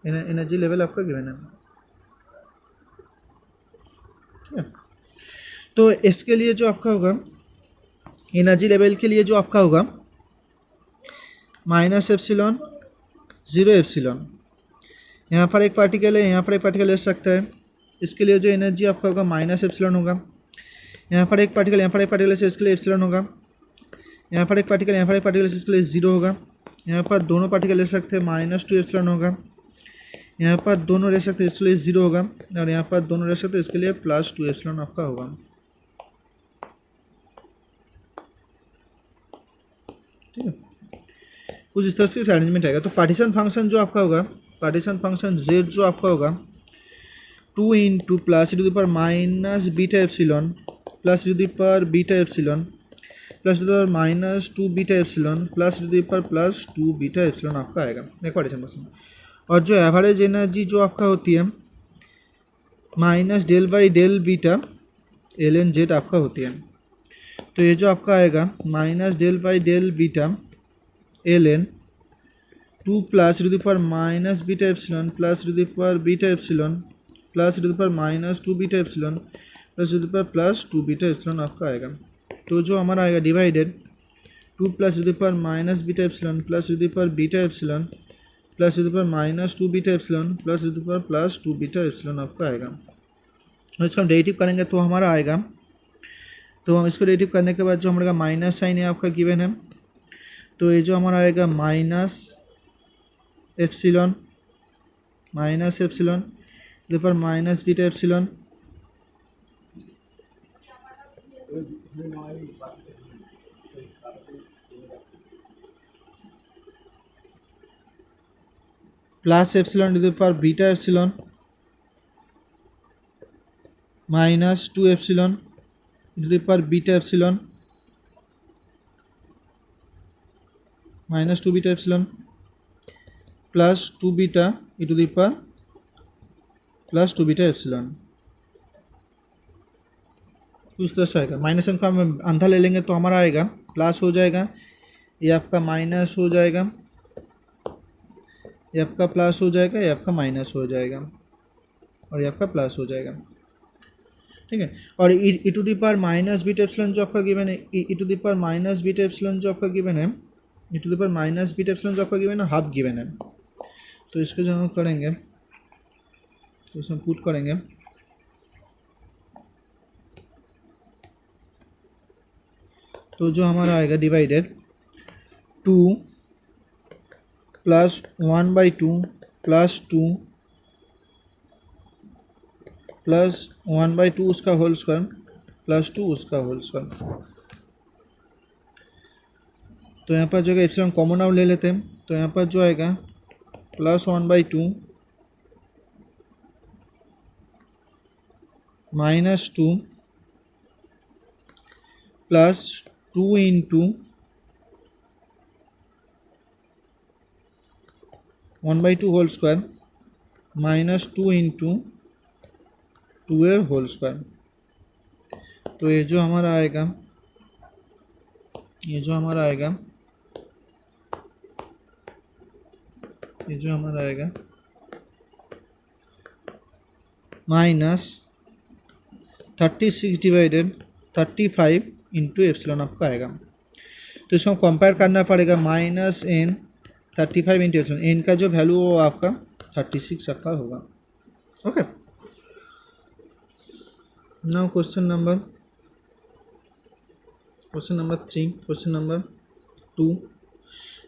[SPEAKER 1] एनर्जी लेवल आपका गिवन है, ठीक है। तो इसके लिए जो आपका होगा एनर्जी लेवल के लिए जो आपका होगा माइनस एप्सिलॉन 0 एप्सिलॉन, यहाँ पर एक पार्टिकल है, यहाँ पर एक पार्टिकल ले सकता है, इसके लिए जो एनर्जी आपका होगा माइनस एप्सिलॉन होगा। यहाँ पर एक पार्टिकल, यहाँ पर एक पार्टिकल से इसके लिए एप्सिलॉन होगा, यहाँ पर एक पार्टिकल, यहाँ पर एक पार्टिकल से इसके लिए 0 होगा। यहाँ पर दोनों पार्टिकल ले सकते हैं -2 एप्सिलॉन होगा, यहाँ पर दोनों रह सकते हैं इसके लिए 0 होगा, और यहाँ पर दोनों रह सकते हैं इसके लिए +2 एप्सिलॉन आपका होगा, ठीक है। कुछ इस तरह से अरेंजमेंट आएगा। तो पार्टीशन फंक्शन जो आपका होगा, पार्टीशन फंक्शन z जो आपका होगा 2 into plus e⁻ minus beta epsilon plus e⁻β epsilon plus -2 beta epsilon plus +2 beta epsilon आपका आएगा, एक पार्टीशन फंक्शन। और जो एवरेज एनर्जी जो आपका होती है -del/del ln z आपका होती है, तो ये जो आपका आएगा -del/del ln 2 plus e⁻−β epsilon plus e⁻β epsilon plus e⁻−2 beta epsilon plus +2 beta epsilon आपका आएगा। तो जो हमारा आएगा divided 2 plus e⁻−β epsilon plus e⁻β epsilon plus e⁻−2 beta epsilon plus +2 beta epsilon आपका आएगा। और इसको हम डेरिवेटिव करेंगे तो हमारा आएगा, तो हम इसको डेरिवेटिव करने के बाद जो हमारा माइनस साइन है आपका गिवन है, तो ये जो हमारा आएगा minus epsilon -β epsilon plus epsilon to the power beta epsilon minus 2 epsilon to the power beta epsilon minus 2 beta epsilon plus 2 beta e to the power plus 2 beta epsilon. इस तरह से आएगा। माइनस का हम आधा ले लेंगे तो हमारा आएगा प्लस हो जाएगा, ये आपका माइनस हो जाएगा, ये आपका प्लस हो जाएगा, ये आपका माइनस हो जाएगा और ये आपका प्लस हो जाएगा। ठीक है। और ई to the power minus beta epsilon जो आपका गिवन है, e to the power minus beta epsilon जो आपका गिवन है, e to the power minus beta epsilon जो आपका गिवन है हाफ गिवन है। तो इसको जो हम करेंगे तो इसमें पुट करेंगे तो जो हमारा आएगा डिवाइडेड 2 प्लस 1/2 प्लस 2 प्लस 1/2 उसका होल स्क्वायर प्लस 2 उसका होल स्क्वायर। तो यहाँ पर जो है एप्सिलॉन कॉमन आउट ले लेते हैं, तो यहाँ पर जो आएगा plus 1/2 minus 2 plus 2 into 1/2 whole square minus 2 into 2 एर होल स्क्वायर। तो ये जो हमारा आएगा, ये जो हमारा आएगा, ये जो हमारा आएगा माइनस 36 डिवाइडेड 35 इंटू एप्सिलॉन आपका आएगा। तो इसको कंपेयर करना पड़ेगा minus N 35 into epsilon, N का जो वैल्यू वो आपका 36 आपका होगा। Okay, now question number 3, question number 2।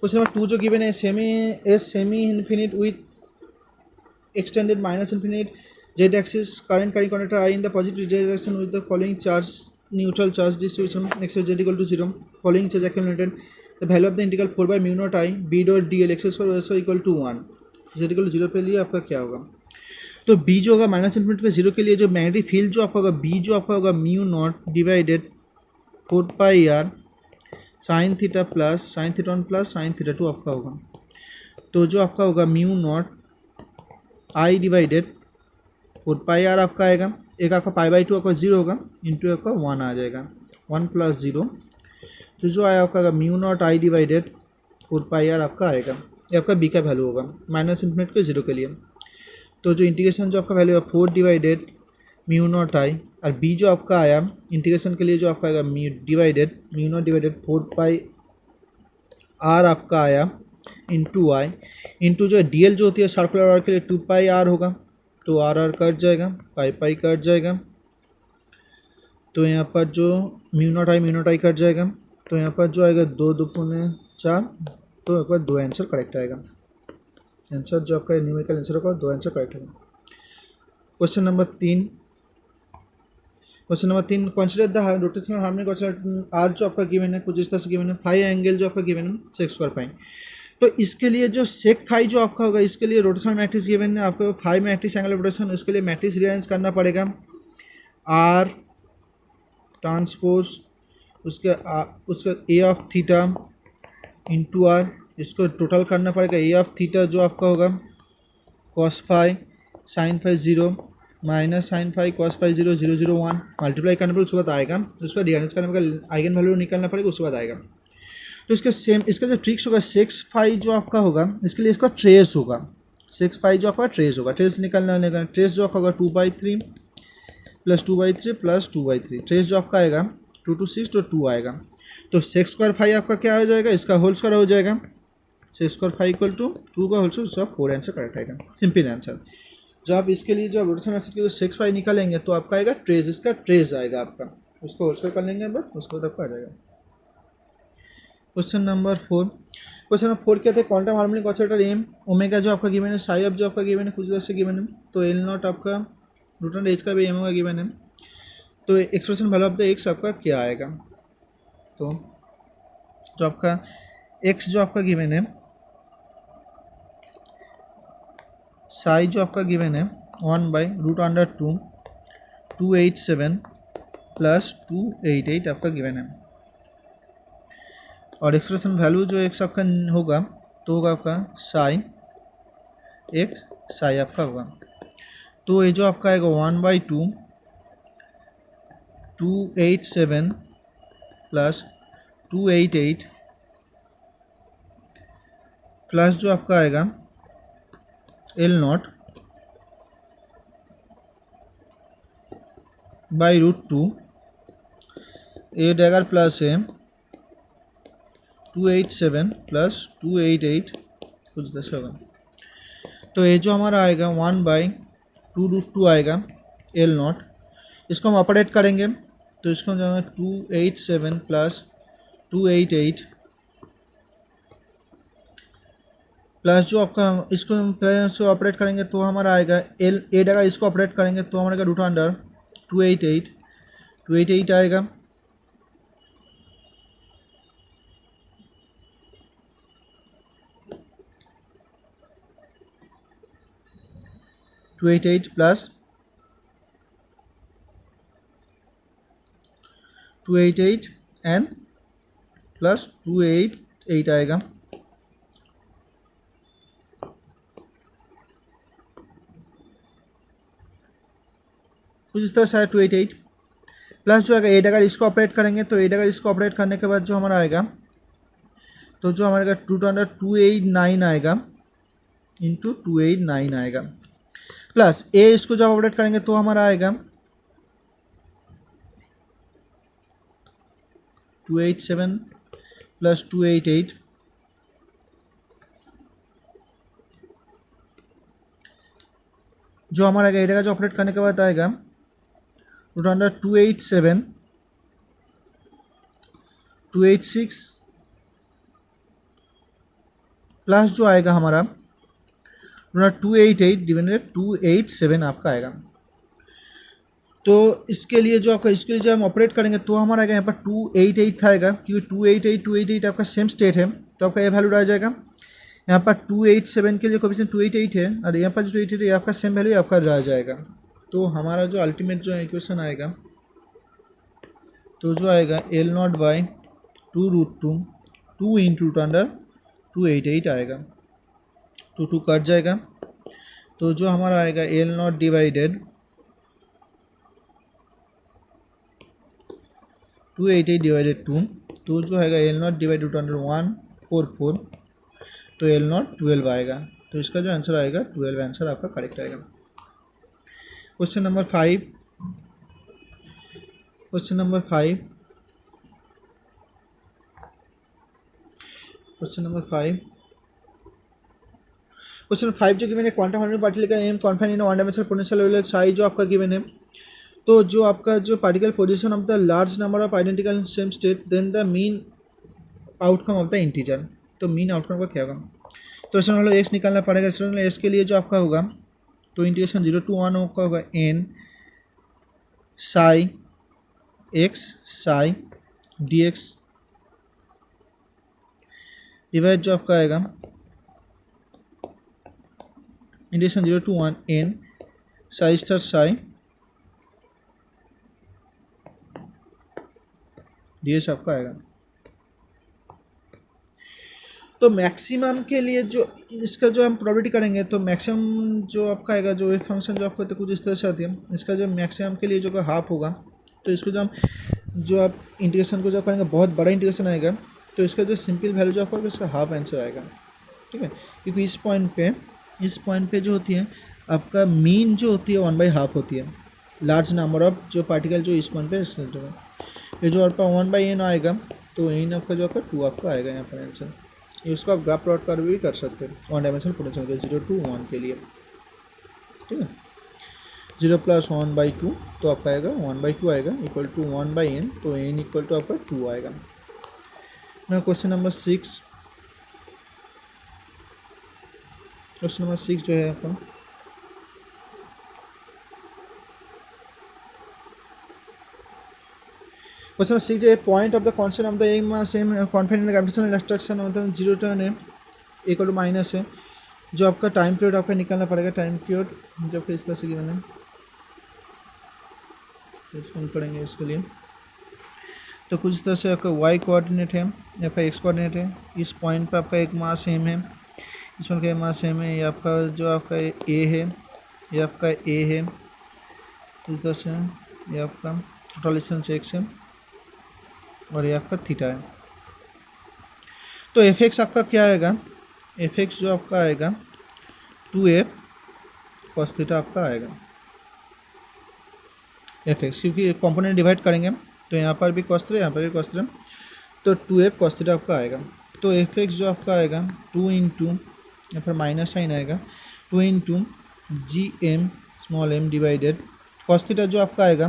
[SPEAKER 1] Question number 2 जो गिवन है semi infinite with extended minus infinite z axis current carrying conductor I in the positive direction with the following charge neutral charge distribution x z equal to 0, following charge accumulated, the value of the integral 4 by mu naught I b dot dl x square y square equal to 1 z equal to 0 पे लिए आपका क्या होगा। तो b जो होगा minus infinity पे 0 के लिए जो मैग्नेटिक फील्ड जो आपका होगा b जो आपका होगा mu naught divided 4 pi R sine theta plus sine theta 1 plus sine theta 2 आपका होगा। तो जो आपका होगा mu naught I divided 4 pi R आपका आएगा, एक आपका π/2 आपका 0 होगा इंटू आपका 1 आ जाएगा, 1 प्लस 0। तो जो आया आपका mu naught I divided 4 pi R आपका आएगा, ये आपका बी का वैल्यू होगा माइनस इन्फिनिटी के 0 के लिए। तो जो इंटीग्रेशन जो आपका वैल्यू है 4 डिवाइडेड म्यू नॉट आई और बी जो आपका आया इंटीग्रेशन के लिए जो आपका आएगा mu naught divided 4 pi R आपका आया इंटू आई इंटू जो डी एल जो होती है सर्कुलर आर के लिए 2 पाई आर होगा, तो आर आर कट जाएगा, पाई कट जाएगा। तो यहाँ पर जो म्यू नॉट आई कट जाएगा, तो यहाँ पर जो आएगा 2 दूनी 4, तो एक बार 2 आंसर करेक्ट आएगा। आंसर जो आपका न्यूमेरिकल आंसर होगा 2 आंसर करेक्ट होगा। Question number 3, consider the rotational harmonic oscillator R जो आपका गिवन है कुछ इस तरह से गिवन है, फाई एंगल जो आपका गिवन है सेक स्क्वायर फाई। तो इसके लिए जो सेक फाई जो आपका होगा इसके लिए रोटेशनल मैट्रिक्स गिवन है आपको, फाई मैट्रिक्स एंगल रोटेशन, उसके लिए मैट्रिक्स रीअरेंज करना पड़ेगा आर ट्रांसपोज उसका A of theta into R, इसको टोटल करना पड़ेगा। ए ऑफ थीटा जो आपका होगा cos phi sine phi 0 minus sine phi cos phi 0 0 0 1 multiply करने पर उसके बाद आएगा, उसके बाद रीअरेंज करने पर आइगन वैल्यू निकालना पड़ेगा, उसके बाद आएगा। तो इसका सेम इसका जो ट्रिक्स होगा सेक्स फाई जो आपका होगा इसके लिए इसका ट्रेस होगा, सेक्स फाई जो आपका ट्रेस होगा, ट्रेस निकालना ट्रेस जो आपका होगा 2/3 प्लस 2/3 प्लस 2/3, ट्रेस जो आपका आएगा 2 to 6 तो 2 आएगा। तो सेक्स स्क्वायर फाई आपका क्या हो जाएगा, इसका होल स्क्वायर हो जाएगा, sec square phi equal to 2 का होल स्क्वायर, उसका 4 आंसर करेक्ट आएगा, सिंपल आंसर। जब आप इसके लिए जब रोटेशन मैट्रिक्स के लिए सेक्स फाई निकालेंगे तो आपका आएगा ट्रेस, इसका ट्रेस आएगा आपका, उसको होल स्क्वायर कर लेंगे बस, उसके बाद आपका आ जाएगा। क्वेश्चन नंबर 4, क्या थे quantum harmonic oscillator M omega जो आपका गिवन है, साई ऑफ जो आपका गिवन है कुछ तरह से गिवन है, तो एल नॉट आपका रूट एच का भी एम होगा गिवन है। तो expression value of the x आपका क्या आएगा, तो जो आपका एक्स जो आपका गिवन है साई जो आपका गिवन है 1/√2 287 प्लस 288 आपका गिवन है, और एक्सप्रेशन वैल्यू जो एक्स आपका होगा तो होगा आपका साई एक्स साई आपका होगा। तो ये जो आपका आएगा 1/2 287 प्लस 288 प्लस जो आपका आएगा L0 /√2 ए डैगर प्लस है 287 प्लस 288 कुछ 10 होगा। तो ये जो हमारा आएगा 1/2√2 आएगा L0, इसको हम ऑपरेट करेंगे तो इसको हम जाएगा 287 प्लस 288 प्लस जो आपका इसको हम प्लस ऑपरेट करेंगे तो हमारा आएगा ए अगर इसको ऑपरेट करेंगे तो हमारा √288 आएगा। (288) प्लस 288 एंड प्लस 288 आएगा। कुछ इस तरह से है 288 प्लस जो आएगा 8 अगर इसको ऑपरेट करेंगे तो 8 अगर इसको ऑपरेट करने के बाद जो हमारा आएगा तो जो हमारे 289 आएगा इंटू 289 आएगा, प्लस ए इसको जब ऑपरेट करेंगे तो हमारा आएगा 287 प्लस 288 जो हमारा आएगा 8 अगर जो ऑपरेट करने के बाद आएगा 287 286 प्लस जो आएगा हमारा 288 डिवाइडेड 287 आपका आएगा। तो इसके लिए जो आपका इसके लिए जब हम ऑपरेट करेंगे तो हमारा आएगा यहाँ पर 288 आएगा, क्योंकि 288 आपका सेम स्टेट है तो आपका ये वैल्यू रह जाएगा। यहाँ पर 287 के लिए कोएफिशिएंट 288 है और यहाँ पर जो 288 है आपका सेम वैल्यू आपका रह जाएगा। तो हमारा जो अल्टीमेट जो इक्वेशन आएगा तो जो आएगा L0/2√2 2 इंटू 288 आएगा, 2 कट जाएगा। तो जो हमारा आएगा L0 डिवाइडेड 288 डिवाइडेड 2, तो जो आएगा L0 डिवाइडेड 144, तो L0 12 आएगा। तो इसका जो आंसर आएगा 12 आंसर आपका करेक्ट आएगा। क्वेश्चन नंबर 5 क्वेश्चन नंबर 5 जो गिवन है क्वांटम हार्मोनिक पार्टिकल का M confine in one dimensional potential level psi जो आपका गिवन है। तो जो आपका जो particle position of the large number of identical same state then the mean outcome of the integer, तो मीन आउटकम का क्या होगा। तो इसमें हम लोग एक्स निकालना पड़ेगा। इसमें एक्स के लिए जो आपका होगा तो इंटीग्रेशन 0 to 1 आपका होगा n Sai x Sai dx divide जो आपका आएगा integration 0 to 1 n Sai star Sai ds आपका आएगा। तो मैक्सिमम के लिए जो इसका जो हम प्रोबेबिलिटी करेंगे तो मैक्सिमम जो आपका आएगा जो वेव फंक्शन जो आपको तो कुछ इस तरह से आती है। इसका जो मैक्सिमम के लिए जो हाफ होगा तो इसको जो हम जो आप इंटीग्रेशन को जो करेंगे बहुत बड़ा इंटीग्रेशन आएगा तो इसका जो सिंपल वैल्यू जो आपका इसका हाफ आंसर आएगा, ठीक है। क्योंकि इस पॉइंट पे जो होती है आपका मीन जो होती है 1/2 होती है लार्ज नंबर ऑफ जो पार्टिकल जो इस पॉइंट पे होगा। ये जो आपका 1/n आएगा तो n आपका जो आपका 2 आपका आएगा यहाँ पर आंसर। इसको आप ग्राफ प्लॉट कर भी कर सकते हैं वन डायमेंशनल पोटेंशियल के 0 to 1 के लिए, ठीक है। 0 + 1/2 तो आपका आएगा 1/2 आएगा इक्वल टू 1/n, तो n इक्वल टू आपका 2 आएगा। ना क्वेश्चन नंबर 6 जो है आपका क्वेश्चन 6 है point of the constant of the M same confined in the gravitational instruction मतलब 0 to n equal to minus है जो आपका टाइम पीरियड आपका निकालना पड़ेगा, टाइम पीरियड जो आपका इस तरह से गिवन है, तो इसको हम पढ़ेंगे इसके लिए। तो कुछ इस तरह से आपका वाई कोऑर्डिनेट है, आपका एक्स कोऑर्डिनेट है, इस पॉइंट पर आपका एक मास एम है, इस वन का मास एम है, ये आपका जो आपका ए है, ये आपका ए है, इस तरह से ये आपका टोटल डिस्टेंस एक्स है और ये आपका थीटा है। तो एफ एक्स आपका क्या आएगा, एफ एक्स जो आपका आएगा 2f कॉस थीटा आपका आएगा एफ एक्स, क्योंकि कंपोनेंट डिवाइड करेंगे तो यहाँ पर भी कॉस थीटा, यहाँ पर भी कॉस थीटा, तो 2f कॉस थीटा आपका आएगा। तो एफ एक्स जो आपका आएगा 2 इंटू, यहाँ पर माइनस साइन आएगा, 2 into G M small M divided cos theta जो आपका आएगा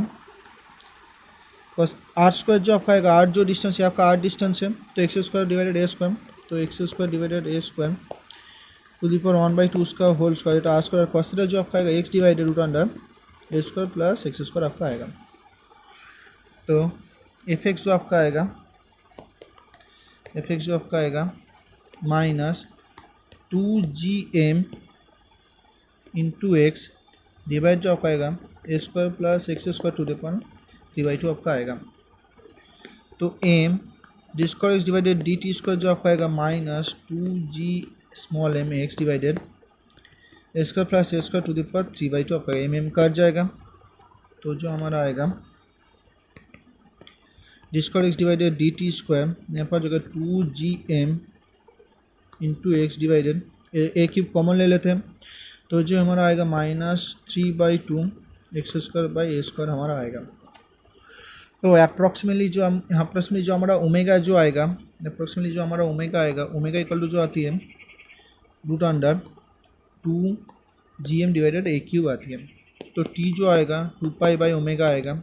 [SPEAKER 1] कॉस आर स्क्वायर जो आपका आएगा, आर जो डिस्टेंस है आपका, आर डिस्टेंस है तो एक्स स्क्वायर डिवाइडेड ए स्क्वायर, तो X square divided A square to the power 1/2 उसका होल स्क्वायर, तो आर स्क्वायर कॉस थीटा जो आपका आएगा X divided root under A square plus X square आपका आएगा। तो एफ एक्स जो आपका आएगा, एफ एक्स जो आपका आएगा minus 2gm into x divide जो आपका आएगा A square plus X square to the power 3/2 आपका आएगा। तो M D square X divided D T square जो आपका आएगा minus 2g small M X divided A square plus A square to the power 3/2 आपका एम एम कट जाएगा। तो जो हमारा आएगा D square X divided D T square, यहाँ पर जो है 2gm इंटू एक्स डिवाइडेड ए क्यूब कॉमन ले लेते हैं, तो जो हमारा आएगा minus 3/2 x square by A square हमारा आएगा। तो अप्रॉक्सीमेटली जो हम अप्रॉक्सीमेटली जो हमारा ओमेगा जो आएगा, अप्रॉक्सीमेटली जो हमारा ओमेगा आएगा, ओमेगा इक्वल टू जो आती है रूट अंडर 2gm डिवाइडेड ए क्यूब आती है। तो टी जो आएगा 2 बाई ओमेगा आएगा,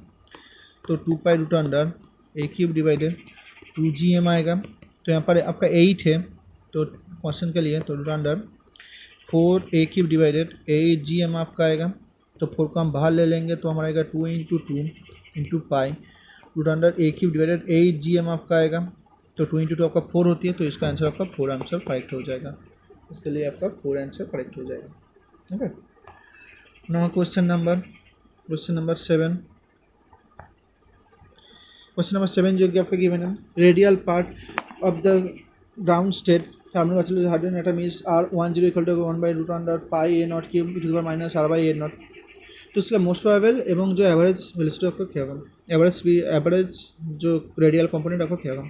[SPEAKER 1] तो 2 root under A cube divided 2gm आएगा। तो यहाँ पर आपका 8 है तो क्वेश्चन के लिए, तो रूट अंडर 4 ए क्यूब डिवाइडेड 8gm आपका आएगा। तो 4 को हम बाहर ले लेंगे तो हमारा आएगा 2 into 2 into pi root under A cube divided 8gm आपका आएगा। तो 2 इंटू 2 आपका 4 होती है, तो इसका आंसर आपका 4 आंसर करेक्ट हो जाएगा, इसके लिए आपका 4 आंसर करेक्ट हो जाएगा। ठीक है, now question number 7। Question number 7 जो कि आपका गिवन है, radial part of the ground state terminal hydrogen atom is R10 equal to 1/रूट under pi A naught cube e to the power minus r/a0। तो इसका मोस्ट प्रोबेबल एवं जो average velocity आपका क्या होगा, एवरेज जो रेडियल कंपोनेंट आपका क्या होगा।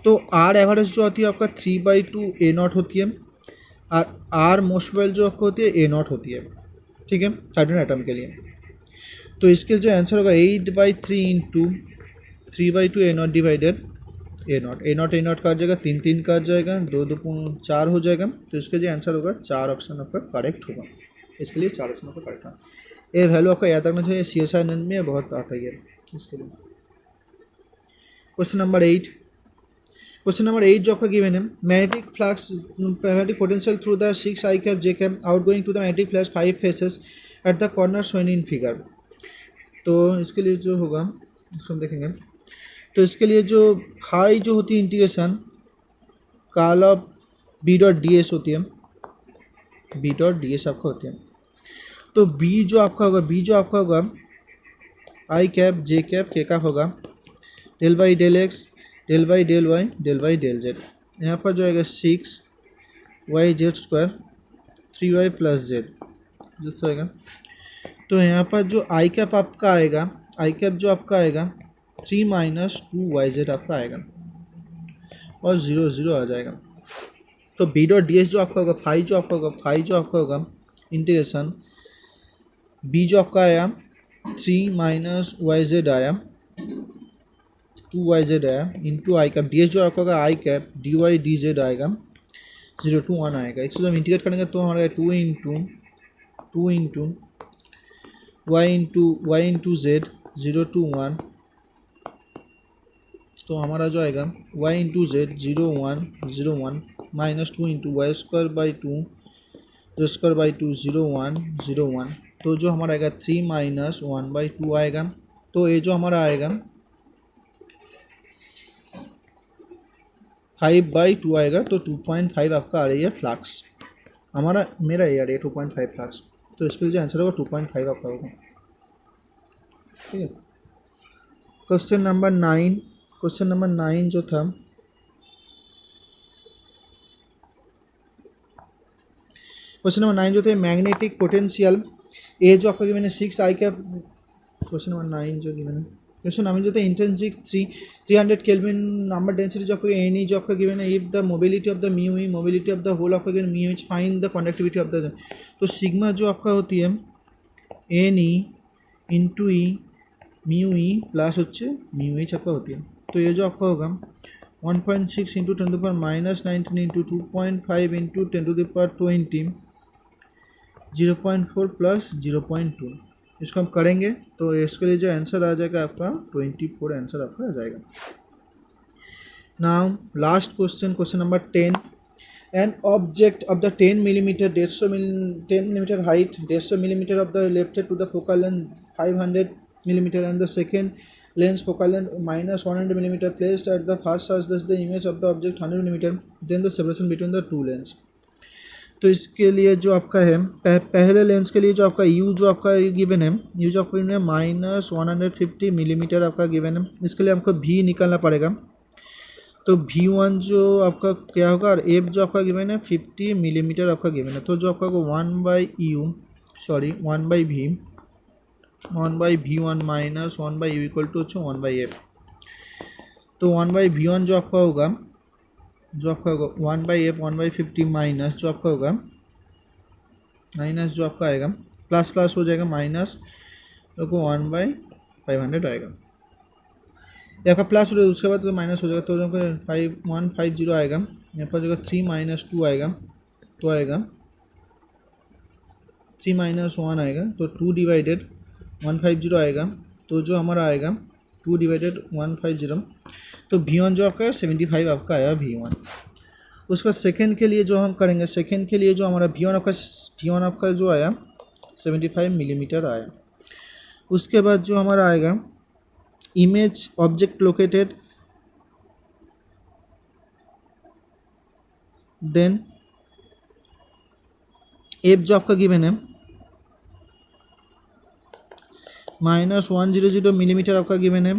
[SPEAKER 1] तो आर एवरेज जो होती है आपका 3/2 a0 होती है, और आर मोस्ट प्रोबेबल जो आपको होती है a0 होती है। ठीक है, हाइड्रोजन एटम के लिए। तो इसके जो आंसर होगा 8/3 into 3/2 a0 divided a0 cut जाएगा, 3 कट जाएगा, 2 2 4 हो जाएगा। तो इसका जो आंसर होगा 4 ऑप्शन आपका करेक्ट होगा, इसके लिए 4 ऑप्शन आपका करेक्ट होगा। ये वैल्यू आपका याद रखना चाहिए, CSI में बहुत आता है इसके लिए। क्वेश्चन नंबर 8, क्वेश्चन नंबर 8 जो आपका गिवन है, magnetic flux magnetic potential through the 6 I cap J cap outgoing to the magnetic flux 5 faces at the corner shown in figure. तो इसके लिए जो होगा इसको हम देखेंगे। तो इसके लिए जो फाई जो होती है इंटीग्रेशन काल ऑफ B.ds होती है, B.ds आपका होती है। तो बी जो आपका होगा I cap J cap K cap होगा del by del x del by del y del by del z. यहाँ पर जो आएगा 6yz square 3y plus Z जो आएगा। तो यहाँ पर जो आई कैप आपका आएगा, आई कैप जो आपका आएगा 3 माइनस 2yz आपका आएगा और 0 0 आ जाएगा। तो B.ds जो आपका होगा फाई जो आपका होगा इंटीग्रेशन बी जो आपका आया 3 माइनस yz आया 2yz आया इंटू आई कैप, ds जो आपका होगा आई कैप dy dz आएगा 0 to 1 आएगा। इसको जब इंटीग्रेट करेंगे तो हमारा 2 into y into z 0 to 1, तो हमारा जो आएगा y into Z 0 1 minus 2 into Y square by 2 जो स्क्वायर बाई 2 0 1। तो जो हमारा आएगा 3 माइनस 1/2 आएगा। तो ये जो हमारा आएगा 5/2 आएगा, तो 2.5 आपका आ रही है फ्लक्स। हमारा मेरा यार ये 2.5 लाख, तो इसके लिए जो आंसर होगा 2.5 आपका होगा। ठीक है। क्वेश्चन नंबर 9, क्वेश्चन नंबर 9 जो था, क्वेश्चन नंबर 9 जो थे मैग्नेटिक पोटेंशियल ए जो आपका गिवन है 6 I का, क्वेश्चन नंबर 9 जो गिवन है, क्वेश्चन नंबर जो थे इंट्रिंसिक 300 केल्विन नंबर डेंसिटी जो आपका एन ई जो आपका गिवन है, if the mobility of the mu e, mobility of the hole आपका given mu is, find the conductivity of the, तो सिग्मा जो आपका होती है n e into e mu e plus होच्छे म्यू एच आपका होती है, तो ये जो आपका होगा 1.6 इंटू 10⁻⁻19 इंटू 2.5 इंटू 10⁻20 0.4 प्लस 0.2, इसको हम करेंगे तो इसके लिए जो आंसर आ जाएगा आपका 24 आंसर आपका आ जाएगा। Now last question, question number 10, an object of the 10 millimetre 10 millimetre height 150 millimetre of the left to the focal length 500 millimetre and the second lens focal length minus 100 millimeter placed at the first source, thus the image of the object 100 millimeter, then the separation between the two lens। तो इसके लिए जो आपका है पहले lens के लिए जो आपका यू जो आपका गिवन है, यू जो आपका गिवन है -150 मिलीमीटर आपका गिवन है, इसके लिए आपको भी निकालना पड़ेगा, तो V1 जो आपका क्या होगा, और एफ जो आपका गिवन है 50 मिलीमीटर आपका गिवन है, तो जो आपका को 1/V1 minus 1/U equal to হচ্ছে 1/F, तो 1/V1 जो आपका होगा 1/F 1/50 माइनस जो आपका होगा माइनस जो आपका आएगा प्लस प्लस हो जाएगा माइनस को 1/500 आएगा, यहाँ का प्लस हो उसके बाद तो माइनस हो जाएगा, तो जो 5150 आएगा, यहाँ पर जो 3 - 2 आएगा, तो आएगा 3 - 1 आएगा, तो 2 डिवाइडेड 150 आएगा, तो जो हमारा आएगा 2 डिवाइडेड 150, तो V1 जो आपका 75 आपका आया V1। उसके बाद सेकेंड के लिए जो हम करेंगे, सेकेंड के लिए जो हमारा V1 आपका जो आया 75 मिलीमीटर आया। उसके बाद जो हमारा आएगा image object located, then F जो आपका गिवन है -100 मिलीमीटर आपका गिवन है,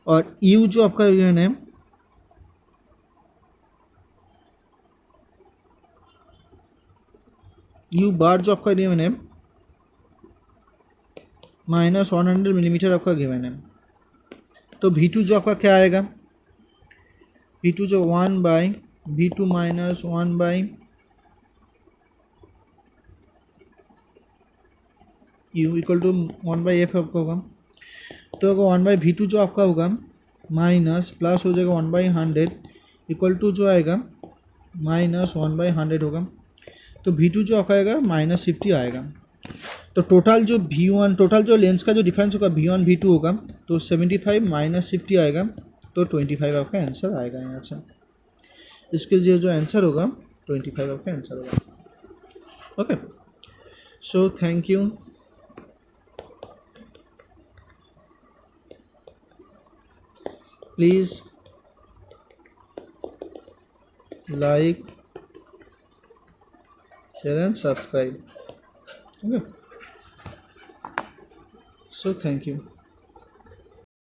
[SPEAKER 1] और यू जो आपका गिवन है यू बार जो आपका गिवन है -100 मिलीमीटर आपका गिवन है, तो V2 जो आपका क्या आएगा, V2 जो 1/V2 minus 1/U equal to 1/F आपका होगा, तो 1/V2 जो आपका होगा माइनस प्लस हो जाएगा 1/100 इक्वल टू जो आएगा -1/100 होगा, तो V2 जो आपका आएगा -50 आएगा, तो टोटल जो V1 टोटल जो लेंस का जो डिफरेंस होगा V1 V2 होगा, तो 75 - 50 आएगा, तो 25 आपका आंसर आएगा यहाँ से। इसके लिए जो आंसर होगा 25 आपका आंसर होगा। Okay, so thank you. Please like, share and subscribe. Okay, so thank you.